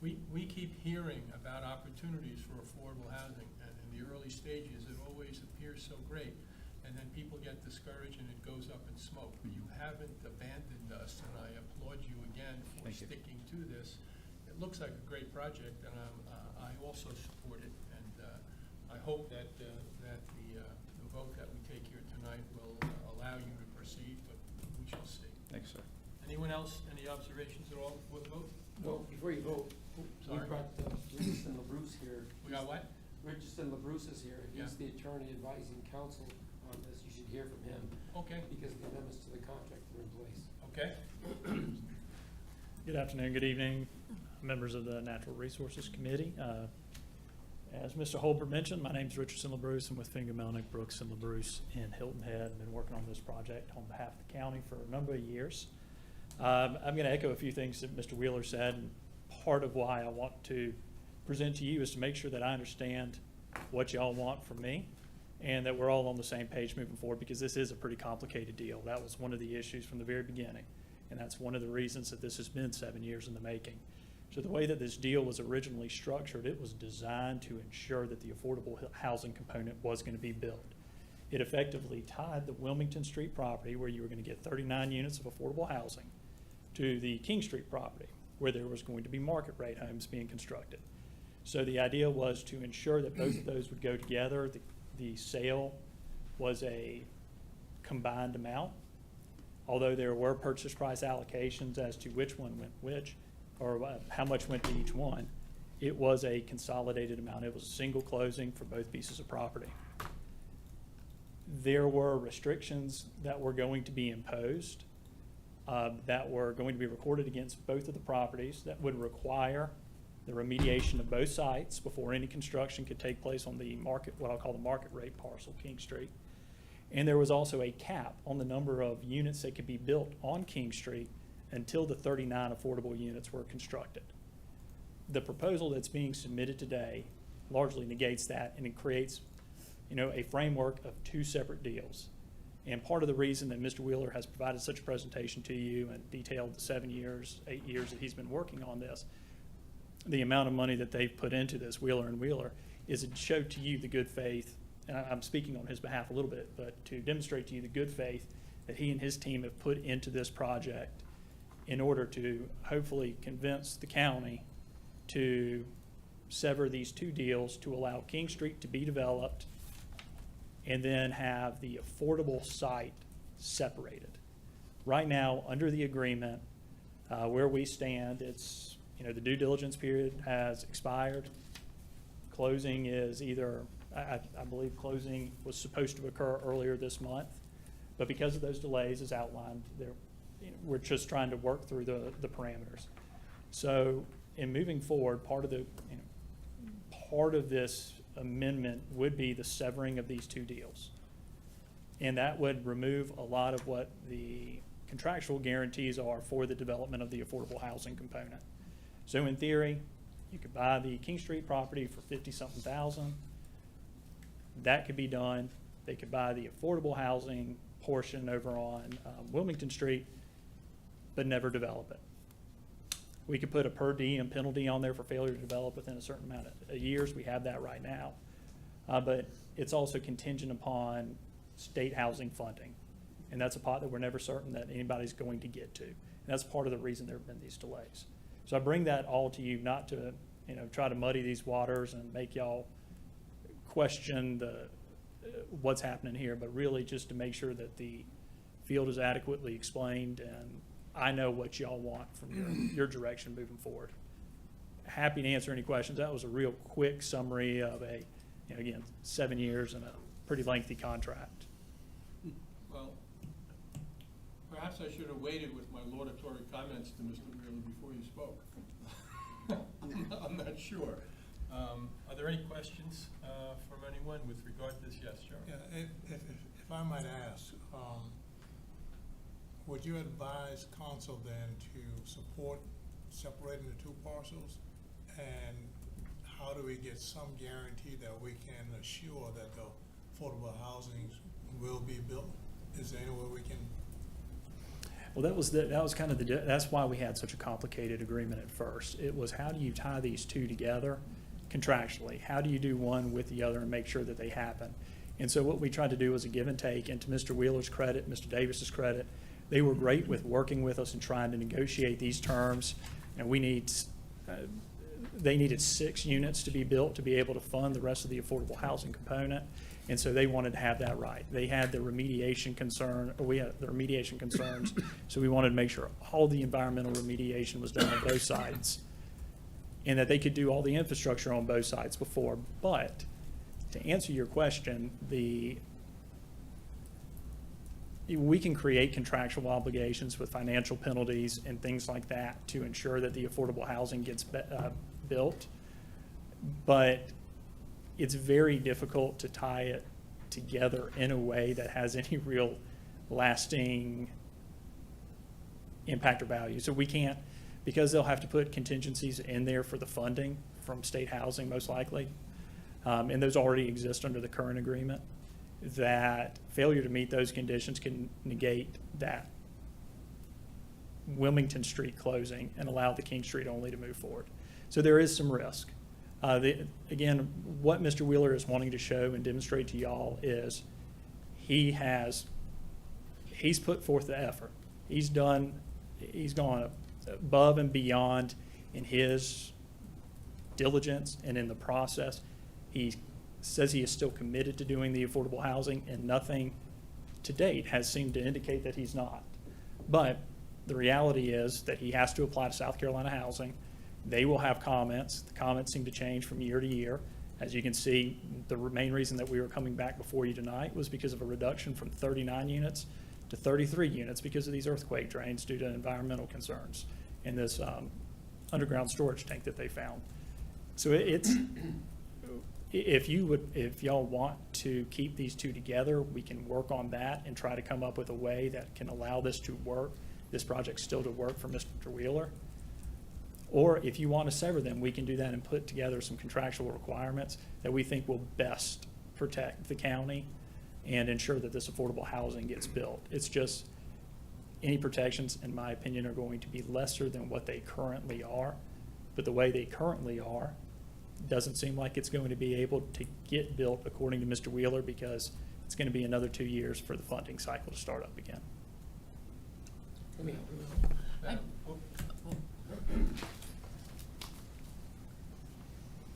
We keep hearing about opportunities for affordable housing, and in the early stages, it always appears so great. And then people get discouraged and it goes up in smoke. But you haven't abandoned us, and I applaud you again for sticking to this. It looks like a great project, and I also support it. And I hope that the vote that we take here tonight will allow you to proceed, but we shall see. Thanks, sir. Anyone else, any observations at all before the vote? Well, before you vote, we Sorry. brought Richardson LaBruce here. We got what? Richardson LaBruce is here. Yeah. He's the attorney advising counsel on this. You should hear from him Okay, because the amendments to the contract are in place. okay. Good afternoon, good evening, members of the Natural Resources Committee. As Mr. Holbert mentioned, my name is Richardson LaBruce. I'm with Finger Melnick, Brooks, and LaBruce in Hilton Head. I've been working on this project on behalf of the county for a number of years. I'm going to echo a few things that Mr. Wheeler said. And part of why I want to present to you is to make sure that I understand what y'all want from me and that we're all on the same page moving forward, because this is a pretty complicated deal. That was one of the issues from the very beginning. And that's one of the reasons that this has been 7 years in the making. So the way that this deal was originally structured, it was designed to ensure that the affordable housing component was going to be built. It effectively tied the Wilmington Street property, where you were going to get 39 units of affordable housing, to the King Street property, where there was going to be market rate homes being constructed. So the idea was to ensure that both of those would go together. The sale was a combined amount, although there were purchase price allocations as to which one went which, or how much went to each one. It was a consolidated amount. It was a single closing for both pieces of property. There were restrictions that were going to be imposed that were going to be recorded against both of the properties that would require the remediation of both sites before any construction could take place on the market, what I'll call the market rate parcel, King Street. And there was also a cap on the number of units that could be built on King Street until the 39 affordable units were constructed. The proposal that's being submitted today largely negates that, and it creates, a framework of two separate deals. And part of the reason that Mr. Wheeler has provided such a presentation to you and detailed the 7 years, 8 years that he's been working on this, the amount of money that they've put into this, Wheeler and Wheeler, is to show to you the good faith, and I'm speaking on his behalf a little bit, but to demonstrate to you the good faith that he and his team have put into this project in order to hopefully convince the county to sever these two deals to allow King Street to be developed and then have the affordable site separated. Right now, under the agreement, where we stand, it's, the due diligence period has expired. Closing is either, I believe closing was supposed to occur earlier this month, but because of those delays as outlined, we're just trying to work through the parameters. So in moving forward, part of this amendment would be the severing of these two deals. And that would remove a lot of what the contractual guarantees are for the development of the affordable housing component. So in theory, you could buy the King Street property for 50-something thousand. That could be done. They could buy the affordable housing portion over on Wilmington Street, but never develop it. We could put a per diem penalty on there for failure to develop within a certain amount of years. We have that right now. But it's also contingent upon state housing funding. And that's a pot that we're never certain that anybody's going to get to. And that's part of the reason there have been these delays. So I bring that all to you, not to, try to muddy these waters and make y'all question what's happening here, but really just to make sure that the field is adequately explained and I know what y'all want from your direction moving forward. Happy to answer any questions. That was a real quick summary of again, 7 years and a pretty lengthy contract. Well, perhaps I should have waited with my laudatory comments to Mr. Wheeler before you spoke. I'm not sure. Are there any questions from anyone with regard to this? Yes, sure. Yeah, if I might ask, would you advise council then to support separating the two parcels? And how do we get some guarantee that we can assure that the affordable housing will be built? Is there any way we can? Well, that was kind of that's why we had such a complicated agreement at first. It was, how do you tie these two together contractually? How do you do one with the other and make sure that they happen? And so what we tried to do was a give and take, and to Mr. Wheeler's credit, Mr. Davis's credit, they were great with working with us and trying to negotiate these terms. And they needed 6 units to be built to be able to fund the rest of the affordable housing component. And so they wanted to have that right. They had the remediation concern, or we had the remediation concerns, so we wanted to make sure all the environmental remediation was done on both sides, and that they could do all the infrastructure on both sides before. But to answer your question, we can create contractual obligations with financial penalties and things like that to ensure that the affordable housing gets built. But it's very difficult to tie it together in a way that has any real lasting impact or value. So we can't, because they'll have to put contingencies in there for the funding from state housing most likely, and those already exist under the current agreement, that failure to meet those conditions can negate that Wilmington Street closing and allow the King Street only to move forward. So there is some risk. Again, what Mr. Wheeler is wanting to show and demonstrate to y'all is he's put forth the effort. He's gone above and beyond in his diligence and in the process. He says he is still committed to doing the affordable housing, and nothing to date has seemed to indicate that he's not. But the reality is that he has to apply to South Carolina Housing. They will have comments. The comments seem to change from year to year. As you can see, the main reason that we were coming back before you tonight was because of a reduction from 39 units to 33 units because of these earthquake drains due to environmental concerns and this underground storage tank that they found. So if y'all want to keep these two together, we can work on that and try to come up with a way that can allow this to work, this project still to work for Mr. Wheeler. Or if you want to sever them, we can do that and put together some contractual requirements that we think will best protect the county and ensure that this affordable housing gets built. It's just, any protections, in my opinion, are going to be lesser than what they currently are. But the way they currently are, doesn't seem like it's going to be able to get built according to Mr. Wheeler, because it's going to be another 2 years for the funding cycle to start up again.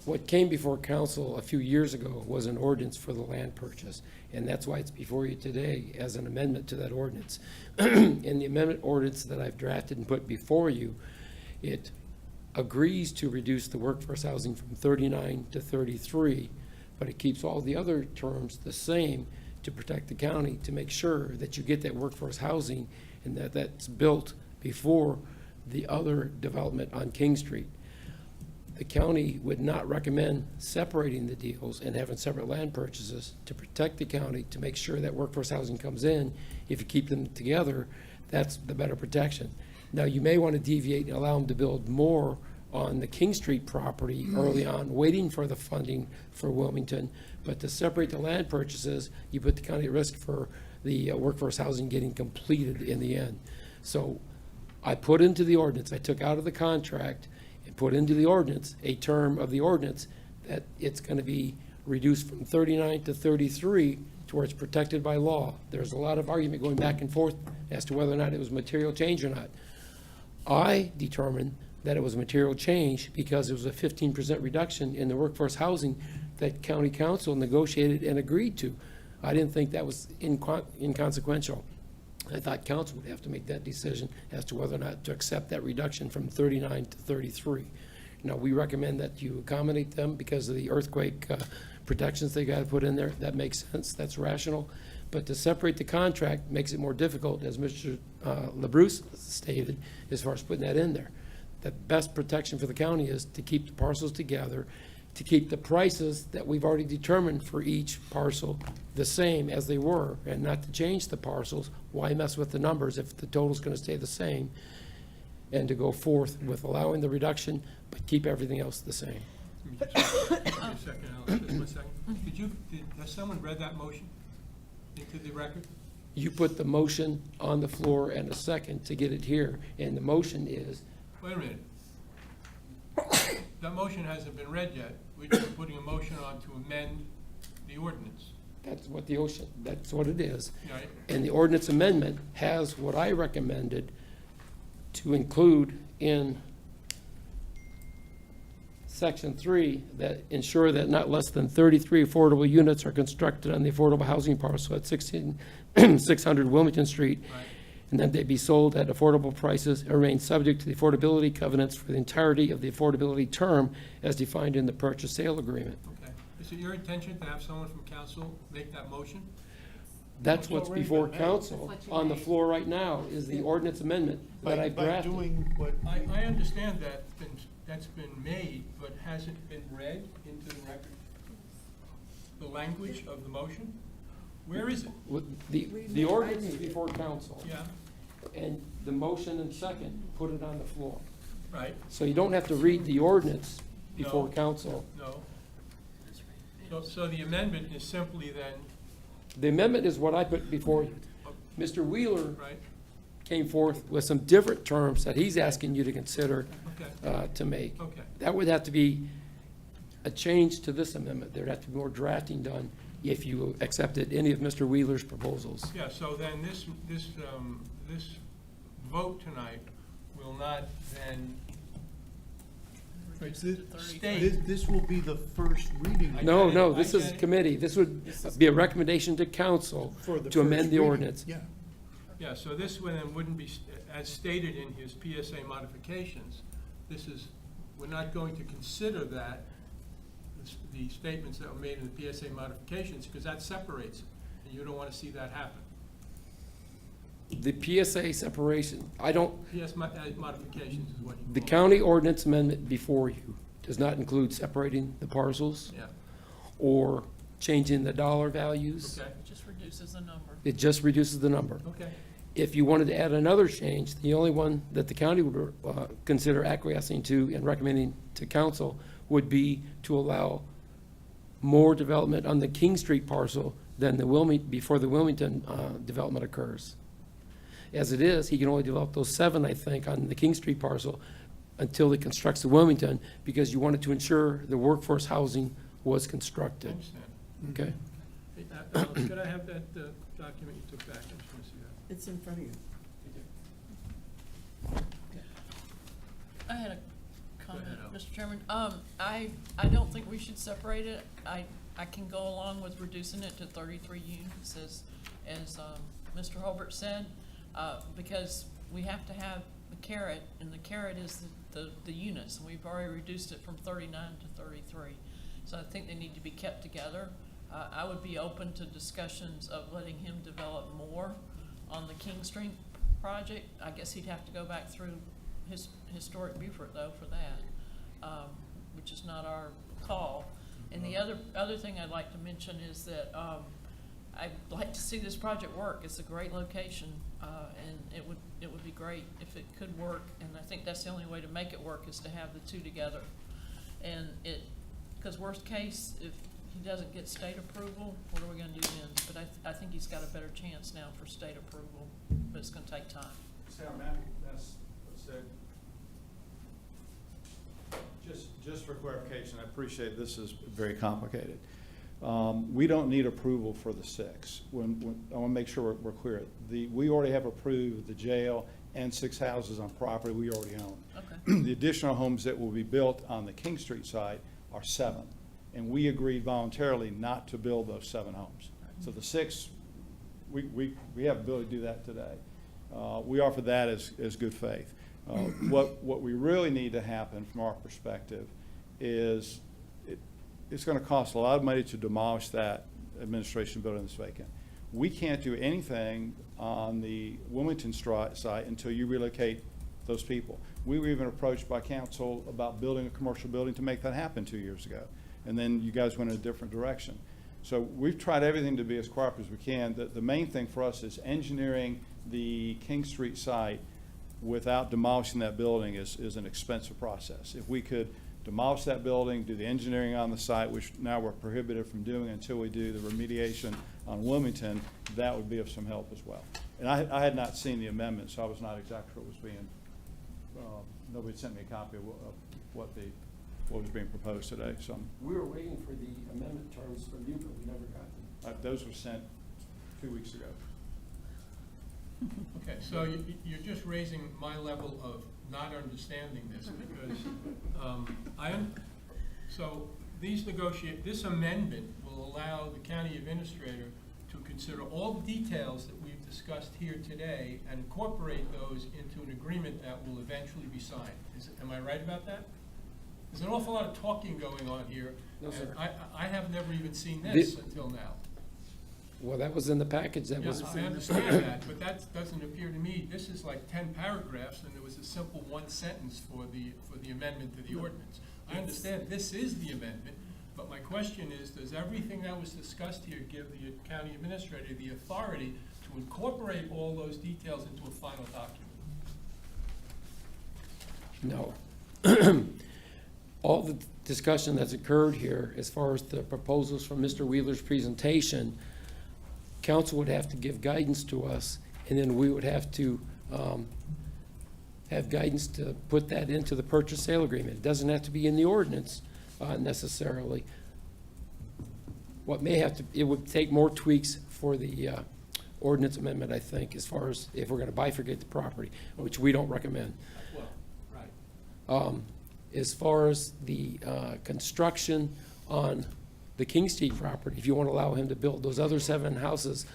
What came before council a few years ago was an ordinance for the land purchase, and that's why it's before you today as an amendment to that ordinance. In the amendment ordinance that I've drafted and put before you, it agrees to reduce the workforce housing from 39 to 33, but it keeps all the other terms the same to protect the county, to make sure that you get that workforce housing and that that's built before the other development on King Street. The county would not recommend separating the deals and having separate land purchases to protect the county, to make sure that workforce housing comes in. If you keep them together, that's the better protection. Now, you may want to deviate and allow them to build more on the King Street property early on, waiting for the funding for Wilmington. But to separate the land purchases, you put the county at risk for the workforce housing getting completed in the end. So I put into the ordinance, I took out of the contract and put into the ordinance a term of the ordinance that it's going to be reduced from 39 to 33 to where it's protected by law. There's a lot of argument going back and forth as to whether or not it was material change or not. I determined that it was a material change because it was a 15% reduction in the workforce housing that county council negotiated and agreed to. I didn't think that was inconsequential. I thought council would have to make that decision as to whether or not to accept that reduction from 39 to 33. Now, we recommend that you accommodate them because of the earthquake protections they got to put in there. That makes sense. That's rational. But to separate the contract makes it more difficult, as Mr. LaBruce stated, as far as putting that in there. The best protection for the county is to keep the parcels together, to keep the prices that we've already determined for each parcel the same as they were, and not to change the parcels. Why mess with the numbers if the total's going to stay the same? And to go forth with allowing the reduction, but keep everything else the same. Has someone read that motion into the record? You put the motion on the floor and a second to get it here, and the motion is. Wait a minute. That motion hasn't been read yet. We're just putting a motion on to amend the ordinance. That's what that's what it is. Right. And the ordinance amendment has what I recommended to include in Section 3, that ensure that not less than 33 affordable units are constructed on the affordable housing parcel at 1600 Wilmington Street, Right. and that they be sold at affordable prices and remain subject to the affordability covenants for the entirety of the affordability term as defined in the purchase sale agreement. Okay. Is it your intention to have someone from council make that motion? That's what's before council. On the floor right now is the ordinance amendment that I By drafted. doing what, I understand that's been made, but has it been read into the record? The language of the motion? Where is it? The ordinance is before council, Yeah, and the motion and second put it on the floor. right, So you don't have to read the ordinance before No. council. no. So the amendment is simply then, The amendment is what I put before you. Mr. Wheeler right, came forth with some different terms that he's asking you to consider okay, to make. okay. That would have to be a change to this amendment. There'd have to be more drafting done if you accepted any of Mr. Wheeler's proposals. Yeah, so then this vote tonight will not then state. this will be the first reading. No, get it, no, I this is get it. committee. This would be a recommendation to council For the to amend first the reading. ordinance. Yeah. Yeah, so this one then wouldn't be, as stated in his PSA modifications, this is, we're not going to consider that, the statements that were made in the PSA modifications, because that separates it, and you don't want to see that happen. The PSA separation, I don't, Modifications is what he the called it. county ordinance amendment before you does not include separating the parcels Yeah, or changing the dollar values. okay, It just reduces the number. It just reduces the number. okay. If you wanted to add another change, the only one that the county would consider acquiescing to and recommending to council would be to allow more development on the King Street parcel than before the Wilmington development occurs. As it is, he can only develop those 7, I think, on the King Street parcel until he constructs the Wilmington, because you wanted to ensure the workforce housing was I constructed, understand. okay? Hey, Alice, could I have that document you took back? I just want to see that. It's in front of you. I had a comment, ahead, Al. Mr. Chairman. I don't think we should separate it. I can go along with reducing it to 33 units, as Mr. Holbert said, because we have to have the carrot, and the carrot is the units, and we've already reduced it from 39 to 33. So I think they need to be kept together. I would be open to discussions of letting him develop more on the King Street project. I guess he'd have to go back through his historic Beaufort though for that, which is not our call. And the other thing I'd like to mention is that I'd like to see this project work. It's a great location, and it would be great if it could work. And I think that's the only way to make it work is to have the two together. And because worst case, if he doesn't get state approval, what are we gonna do then? But I think he's got a better chance now for state approval, but it's gonna take time. Just for clarification, I appreciate this is very complicated. We don't need approval for the 6. I want to make sure we're clear. We already have approved the jail and 6 houses on property we already own. Okay. The additional homes that will be built on the King Street site are 7. And we agreed voluntarily not to build those 7 homes. So the 6, we have the ability to do that today. We offer that as good faith. What we really need to happen from our perspective is it's going to cost a lot of money to demolish that administration building that's vacant. We can't do anything on the Wilmington site until you relocate those people. We were even approached by council about building a commercial building to make that happen 2 years ago. And then you guys went in a different direction. So we've tried everything to be as cooperative as we can. The main thing for us is engineering the King Street site without demolishing that building is an expensive process. If we could demolish that building, do the engineering on the site, which now we're prohibited from doing until we do the remediation on Wilmington, that would be of some help as well. And I had not seen the amendment, so I was not exactly what was being, nobody sent me a copy of what was being proposed today. So We were waiting for the amendment terms from you, but we never got them. those were sent 2 weeks ago. Okay, so you're just raising my level of not understanding this, because So this amendment will allow the county administrator to consider all the details that we've discussed here today and incorporate those into an agreement that will eventually be signed. Am I right about that? There's an awful lot of talking going on here. No, and sir. I have never even seen this until now. Well, that was in the package, that was. Yes, I understand that, but that doesn't appear to me, this is like 10 paragraphs, and there was a simple one sentence for the amendment to the ordinance. I understand this is the amendment, but my question is, does everything that was discussed here give the county administrator the authority to incorporate all those details into a final document? No. All the discussion that's occurred here, as far as the proposals from Mr. Wheeler's presentation, council would have to give guidance to us, and then we would have to have guidance to put that into the purchase sale agreement. It doesn't have to be in the ordinance necessarily. What may have to, it would take more tweaks for the ordinance amendment, I think, as far as if we're gonna bifurcate the property, which we don't recommend. Well, right. As far as the construction on the King Street property, if you want to allow him to build those other 7 houses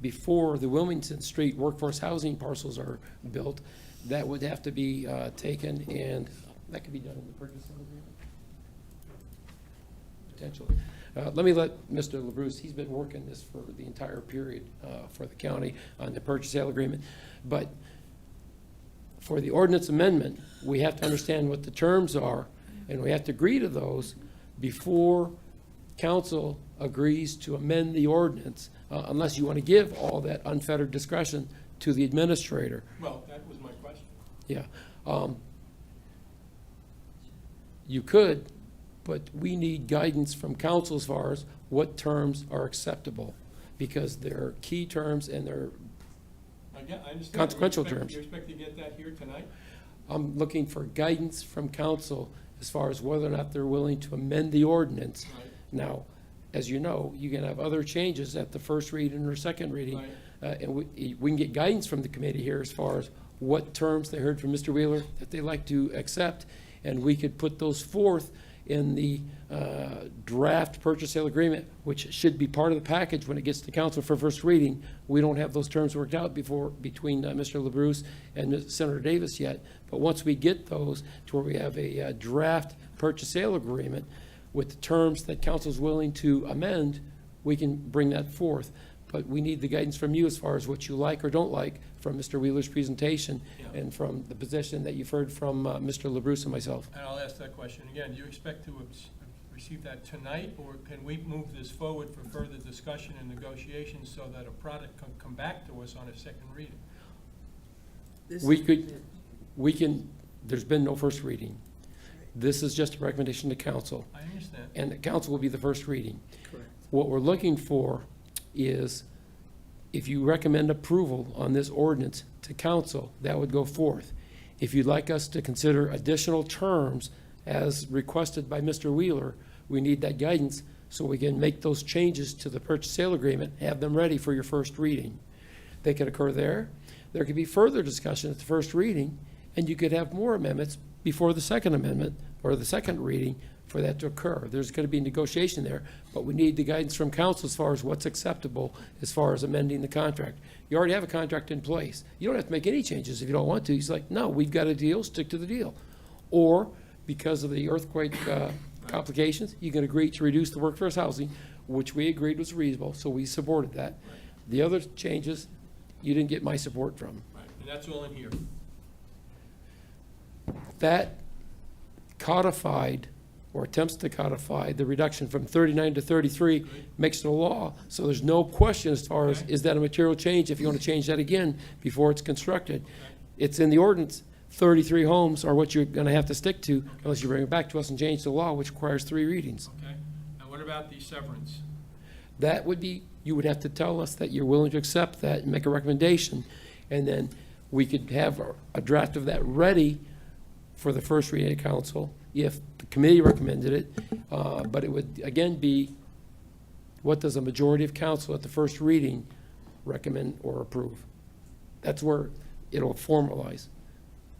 before the Wilmington Street workforce housing parcels are built, that would have to be taken, and that could be done in the purchase sale agreement, potentially. Let me let Mr. LaBruce, he's been working this for the entire period for the county on the purchase sale agreement. But for the ordinance amendment, we have to understand what the terms are, and we have to agree to those before council agrees to amend the ordinance, unless you want to give all that unfettered discretion to the administrator. Well, that was my question. Yeah. You could, but we need guidance from council as far as what terms are acceptable, because there are key terms and there are I understand. consequential terms. You expect to get that here tonight? I'm looking for guidance from council as far as whether or not they're willing to amend the ordinance. Right. Now, as you know, you can have other changes at the first reading or second reading. Right. And we can get guidance from the committee here as far as what terms they heard from Mr. Wheeler that they like to accept. And we could put those forth in the draft purchase sale agreement, which should be part of the package when it gets to council for first reading. We don't have those terms worked out between Mr. LaBruce and Senator Davis yet. But once we get those to where we have a draft purchase sale agreement with the terms that council is willing to amend, we can bring that forth. But we need the guidance from you as far as what you like or don't like from Mr. Wheeler's presentation Yeah. and from the position that you've heard from Mr. LaBruce and myself. And I'll ask that question again. Do you expect to receive that tonight, or can we move this forward for further discussion and negotiations so that a product can come back to us on a second reading? We can, there's been no first reading. This is just a recommendation to council, I understand. and the council will be the first reading. Correct. What we're looking for is, if you recommend approval on this ordinance to council, that would go forth. If you'd like us to consider additional terms as requested by Mr. Wheeler, we need that guidance so we can make those changes to the purchase sale agreement, have them ready for your first reading. They could occur there. There could be further discussion at the first reading, and you could have more amendments before the second amendment or the second reading for that to occur. There's going to be negotiation there, but we need the guidance from council as far as what's acceptable as far as amending the contract. You already have a contract in place. You don't have to make any changes if you don't want to. He's like, no, we've got a deal, stick to the deal. Or because of the earthquake complications, you can agree to reduce the workforce housing, which we agreed was reasonable, so we supported that. The other changes, you didn't get my support from. Right, and that's all in here. That codified, or attempts to codify, the reduction from 39 to 33 makes it a law. So there's no question as far as, is that a material change if you want to change that again before it's constructed? It's in the ordinance. 33 homes are what you're going to have to stick to unless you bring it back to us and change the law, which requires 3 readings. Okay, and what about the severance? That would be, you would have to tell us that you're willing to accept that and make a recommendation. And then we could have a draft of that ready for the first reading of council if the committee recommended it. But it would, again, be, what does a majority of council at the first reading recommend or approve? That's where it'll formalize.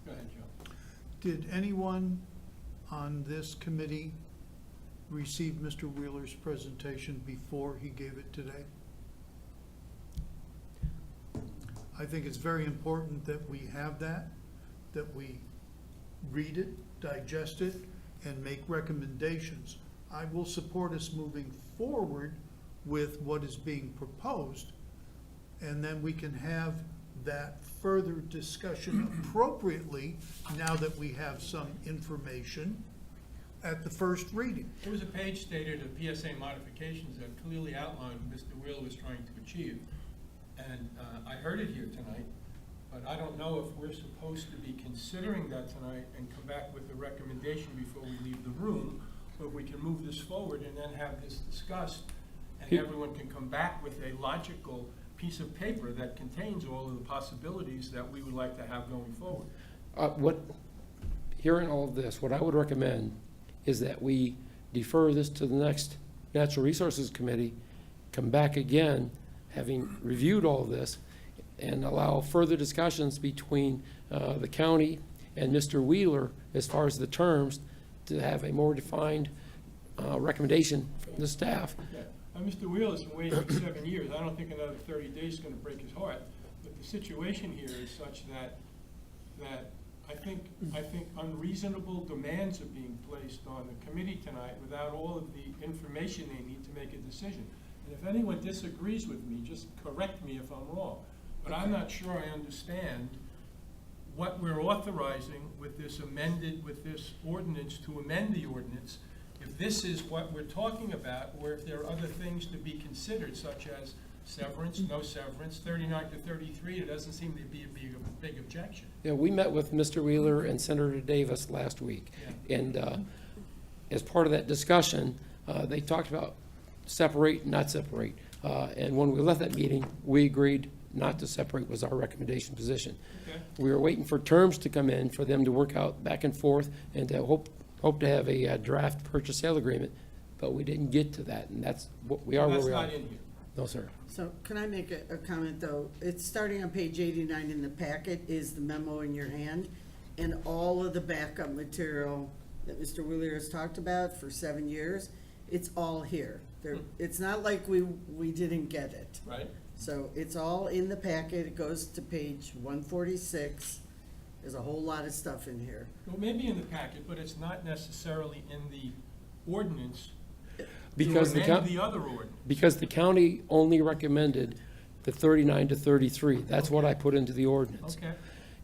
Go ahead, Joe. Did anyone on this committee received Mr. Wheeler's presentation before he gave it today? I think it's very important that we have that we read it, digest it, and make recommendations. I will support us moving forward with what is being proposed, and then we can have that further discussion appropriately now that we have some information at the first reading. There was a page stated of PSA modifications that clearly outlined what Mr. Wheeler was trying to achieve. And I heard it here tonight, but I don't know if we're supposed to be considering that tonight and come back with a recommendation before we leave the room, or if we can move this forward and then have this discussed, and everyone can come back with a logical piece of paper that contains all of the possibilities that we would like to have going forward. Hearing all of this, what I would recommend is that we defer this to the next Natural Resources Committee, come back again, having reviewed all of this, and allow further discussions between the county and Mr. Wheeler as far as the terms, to have a more defined recommendation from the staff. Mr. Wheeler's been waiting for 7 years. I don't think another 30 days is going to break his heart. But the situation here is such that I think unreasonable demands are being placed on the committee tonight without all of the information they need to make a decision. And if anyone disagrees with me, just correct me if I'm wrong. But I'm not sure I understand what we're authorizing with this ordinance to amend the ordinance, if this is what we're talking about, or if there are other things to be considered, such as severance, no severance, 39 to 33, it doesn't seem to be a big objection. Yeah, we met with Mr. Wheeler and Senator Davis last week. Yeah. And as part of that discussion, they talked about separate, not separate. And when we left that meeting, we agreed not to separate was our recommendation position. Okay. We were waiting for terms to come in for them to work out back and forth and to hope to have a draft purchase sale agreement, but we didn't get to that, and that's what we are where we are. That's not in here. No, sir. So can I make a comment, though? It's starting on page 89 in the packet is the memo in your hand, and all of the backup material that Mr. Wheeler has talked about for 7 years, it's all here. It's not like we didn't get it. Right. So it's all in the packet. It goes to page 146. There's a whole lot of stuff in here. Well, maybe in the packet, but it's not necessarily in the ordinance Because to amend the other ordinance. Because the county only recommended the 39 to 33. That's what I put into the ordinance. Okay.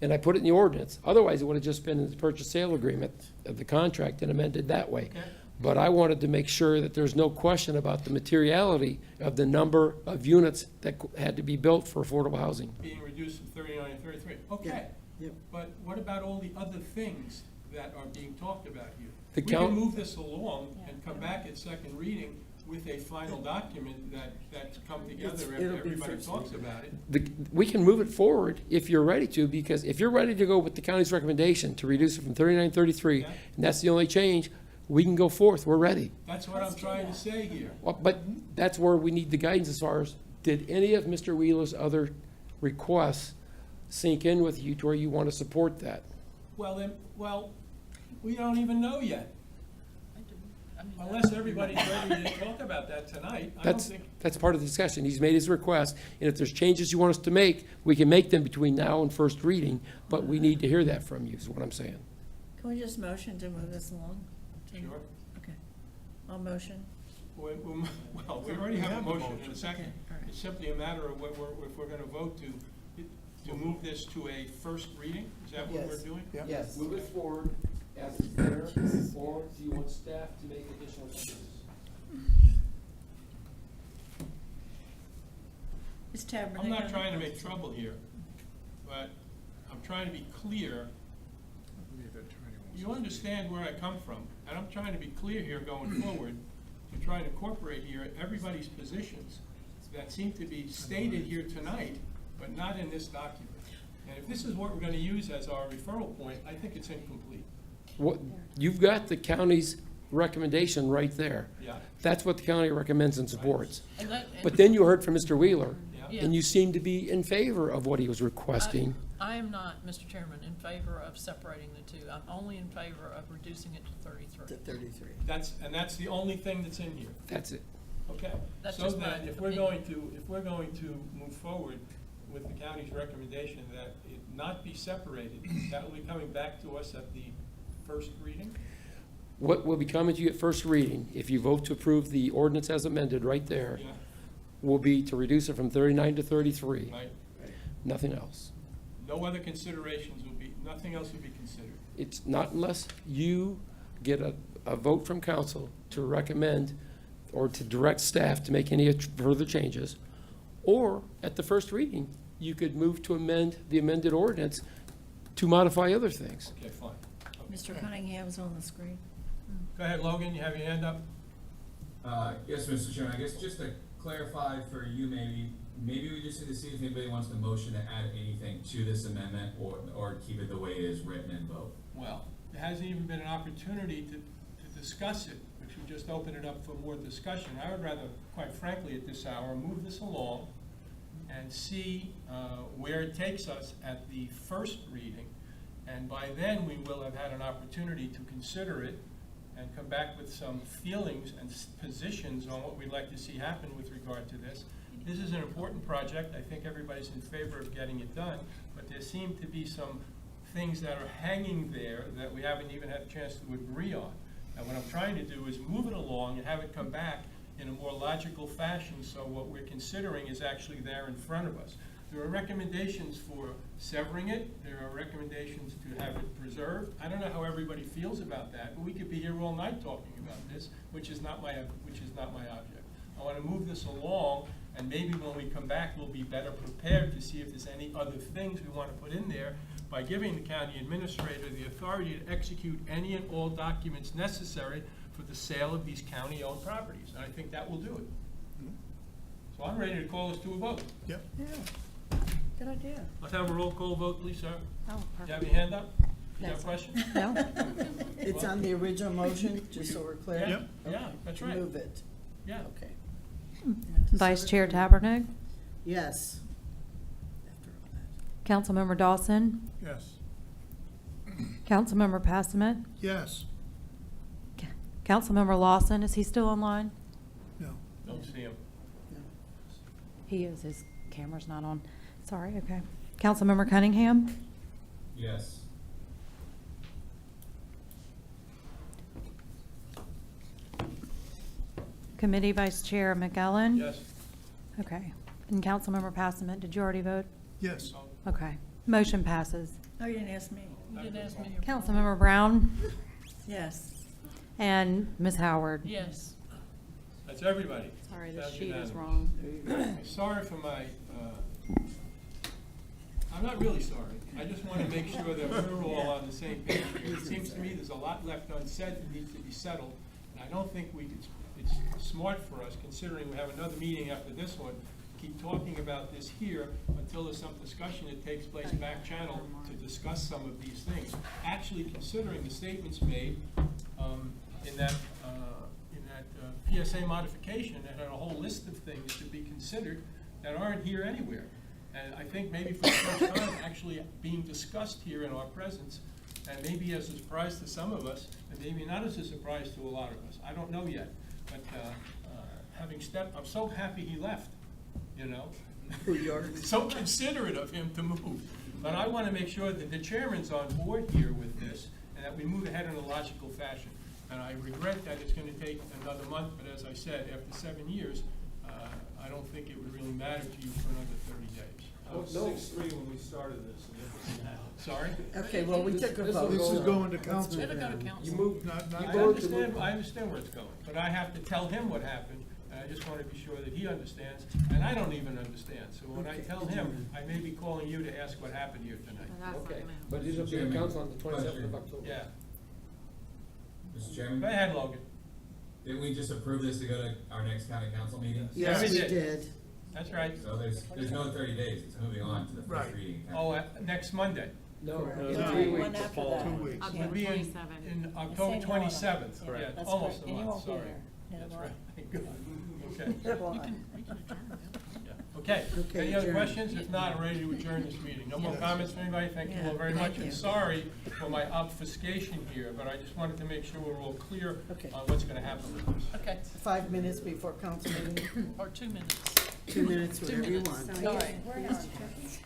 And I put it in the ordinance. Otherwise, it would have just been in the purchase sale agreement of the contract and amended that way. Okay. But I wanted to make sure that there's no question about the materiality of the number of units that had to be built for affordable housing. Being reduced from 39 to 33. Okay. Yep. But what about all the other things that are being talked about here? The We count- can move this along and come back at second reading with a final document that's come together after it'll be everybody first talks reading. about it. We can move it forward if you're ready to, because if you're ready to go with the county's recommendation to reduce it from 39 to 33, Yeah. and that's the only change, we can go forth. We're ready. That's what I'm trying to say here. Well, but that's where we need the guidance as far as, did any of Mr. Wheeler's other requests sink in with you to where you want to support that? Well, we don't even know yet. Unless everybody's ready to talk about that tonight, I don't think. That's part of the discussion. He's made his request, and if there's changes you want us to make, we can make them between now and first reading, but we need to hear that from you, is what I'm saying. Can we just motion to move this along? Sure. Okay. I'll motion. Well, we already have a motion in a second. Okay, all right. It's simply a matter of what if we're gonna vote to move this to a first reading? Is that what we're Yes. doing? Yes. Move it forward as it's there, or do you want staff to make additional changes? Ms. Taberner. I'm not trying to make trouble here, but I'm trying to be clear. You understand where I come from, and I'm trying to be clear here going forward to try and incorporate here everybody's positions that seem to be stated here tonight, but not in this document. And if this is what we're gonna use as our referral point, I think it's incomplete. What, you've got the county's recommendation right there. Yeah. That's what the county recommends and supports. And But then you heard from Mr. Wheeler, Yeah. Yeah. And you seem to be in favor of what he was requesting. I am not, Mr. Chairman, in favor of separating the two. I'm only in favor of reducing it to 33. To 33. That's the only thing that's in here. That's it. Okay, That's so just my then, if we're opinion. going to move forward with the county's recommendation that it not be separated, that will be coming back to us at the first reading? What will be coming to you at first reading, if you vote to approve the ordinance as amended right there, Yeah, will be to reduce it from 39 to 33. right? Nothing else. No other considerations will be, nothing else will be considered. It's not unless you get a vote from council to recommend or to direct staff to make any further changes, or at the first reading, you could move to amend the amended ordinance to modify other things. Okay, fine. Mr. Cunningham's on the screen. Go ahead, Logan, you have your hand up? Yes, Mr. Chairman, I guess just to clarify for you, maybe we just need to see if anybody wants to motion to add anything to this amendment or keep it the way it is written and vote. Well, there hasn't even been an opportunity to discuss it, which would just open it up for more discussion. I would rather, quite frankly, at this hour, move this along and see where it takes us at the first reading. And by then, we will have had an opportunity to consider it and come back with some feelings and positions on what we'd like to see happen with regard to this. This is an important project. I think everybody's in favor of getting it done, but there seem to be some things that are hanging there that we haven't even had a chance to agree on. And what I'm trying to do is move it along and have it come back in a more logical fashion, so what we're considering is actually there in front of us. There are recommendations for severing it. There are recommendations to have it preserved. I don't know how everybody feels about that, but we could be here all night talking about this, which is not my object. I want to move this along, and maybe when we come back, we'll be better prepared to see if there's any other things we want to put in there by giving the county administrator the authority to execute any and all documents necessary for the sale of these county-owned properties. And I think that will do it. So I'm ready to call this to a vote. Yep. Yeah, good idea. Let's have a roll call vote, please, sir. Oh, You have your hand up? You have a That's- question? No? It's on the original motion, just so we're clear? Yeah, Yep. yeah, that's right. Move it, Yeah. okay. Vice Chair Tabernig, Yes. Councilmember Dawson, Yes. Councilmember Passman, Yes. Councilmember Lawson, is he still online? No. Don't see him. He is, his camera's not on. Sorry, okay. Councilmember Cunningham, Yes. Committee Vice Chair McEllen? Yes. Okay. And Councilmember Passman, did you already vote? Yes. Okay. Motion passes. Oh, you didn't ask me. You didn't ask me. Councilmember Brown Yes. and Ms. Howard? Yes. That's everybody. Sorry, Sounds this sheet is unanimous. wrong. Sorry for my, I'm not really sorry. I just want to make sure that we're all on the same page here. It seems to me there's a lot left unsaid that needs to be settled, and I don't think it's smart for us, considering we have another meeting after this one, keep talking about this here until there's some discussion that takes place back channel to discuss some of these things. Actually considering the statements made in that PSA modification that had a whole list of things to be considered that aren't here anywhere. And I think maybe for the first time actually being discussed here in our presence, and maybe as a surprise to some of us, and maybe not as a surprise to a lot of us. I don't know yet. But I'm so happy he left, you know? Who, yours? So considerate of him to move. But I want to make sure that the chairman's on board here with this, and that we move ahead in a logical fashion. And I regret that it's going to take another month, but as I said, after 7 years, I don't think it would really matter to you for another 30 days. I was 6'3" when we started this, and it was now. Sorry? Okay, well, we took a vote. This is going to council. It'll go to council. You moved, Not I vote to understand where it's going, but I have to tell him what happened. I just want to be sure that he understands, and I don't even understand. So when I tell him, I may be calling you to ask what happened here tonight. okay, but it'll be in council on the 27th of October. Yeah. Mr. Chairman? Go ahead, Logan. Didn't we just approve this to go to our next county council meeting? Yes, we we did. did. That's right. So there's no 30 days, it's moving on to the first Right. reading. Oh, next Monday. No, No, in no. 3 One weeks. after that. 2 weeks. Yeah. It'll be in October Same 27th. holiday. Yeah, That's almost correct. a And you month, won't be sorry. here. Neither That's will I. right. Good. Okay. Neither will I. Yeah. Okay, Okay, any other adjourn. questions? If not, I'm ready to adjourn this meeting. No more comments from anybody? Thank you all very much. And sorry for my obfuscation here, but I just wanted to make sure we're all clear Okay. on what's gonna happen with this. Okay, 5 minutes before council meeting, or 2 minutes. 2 minutes, 2 whatever you minutes. want. All right.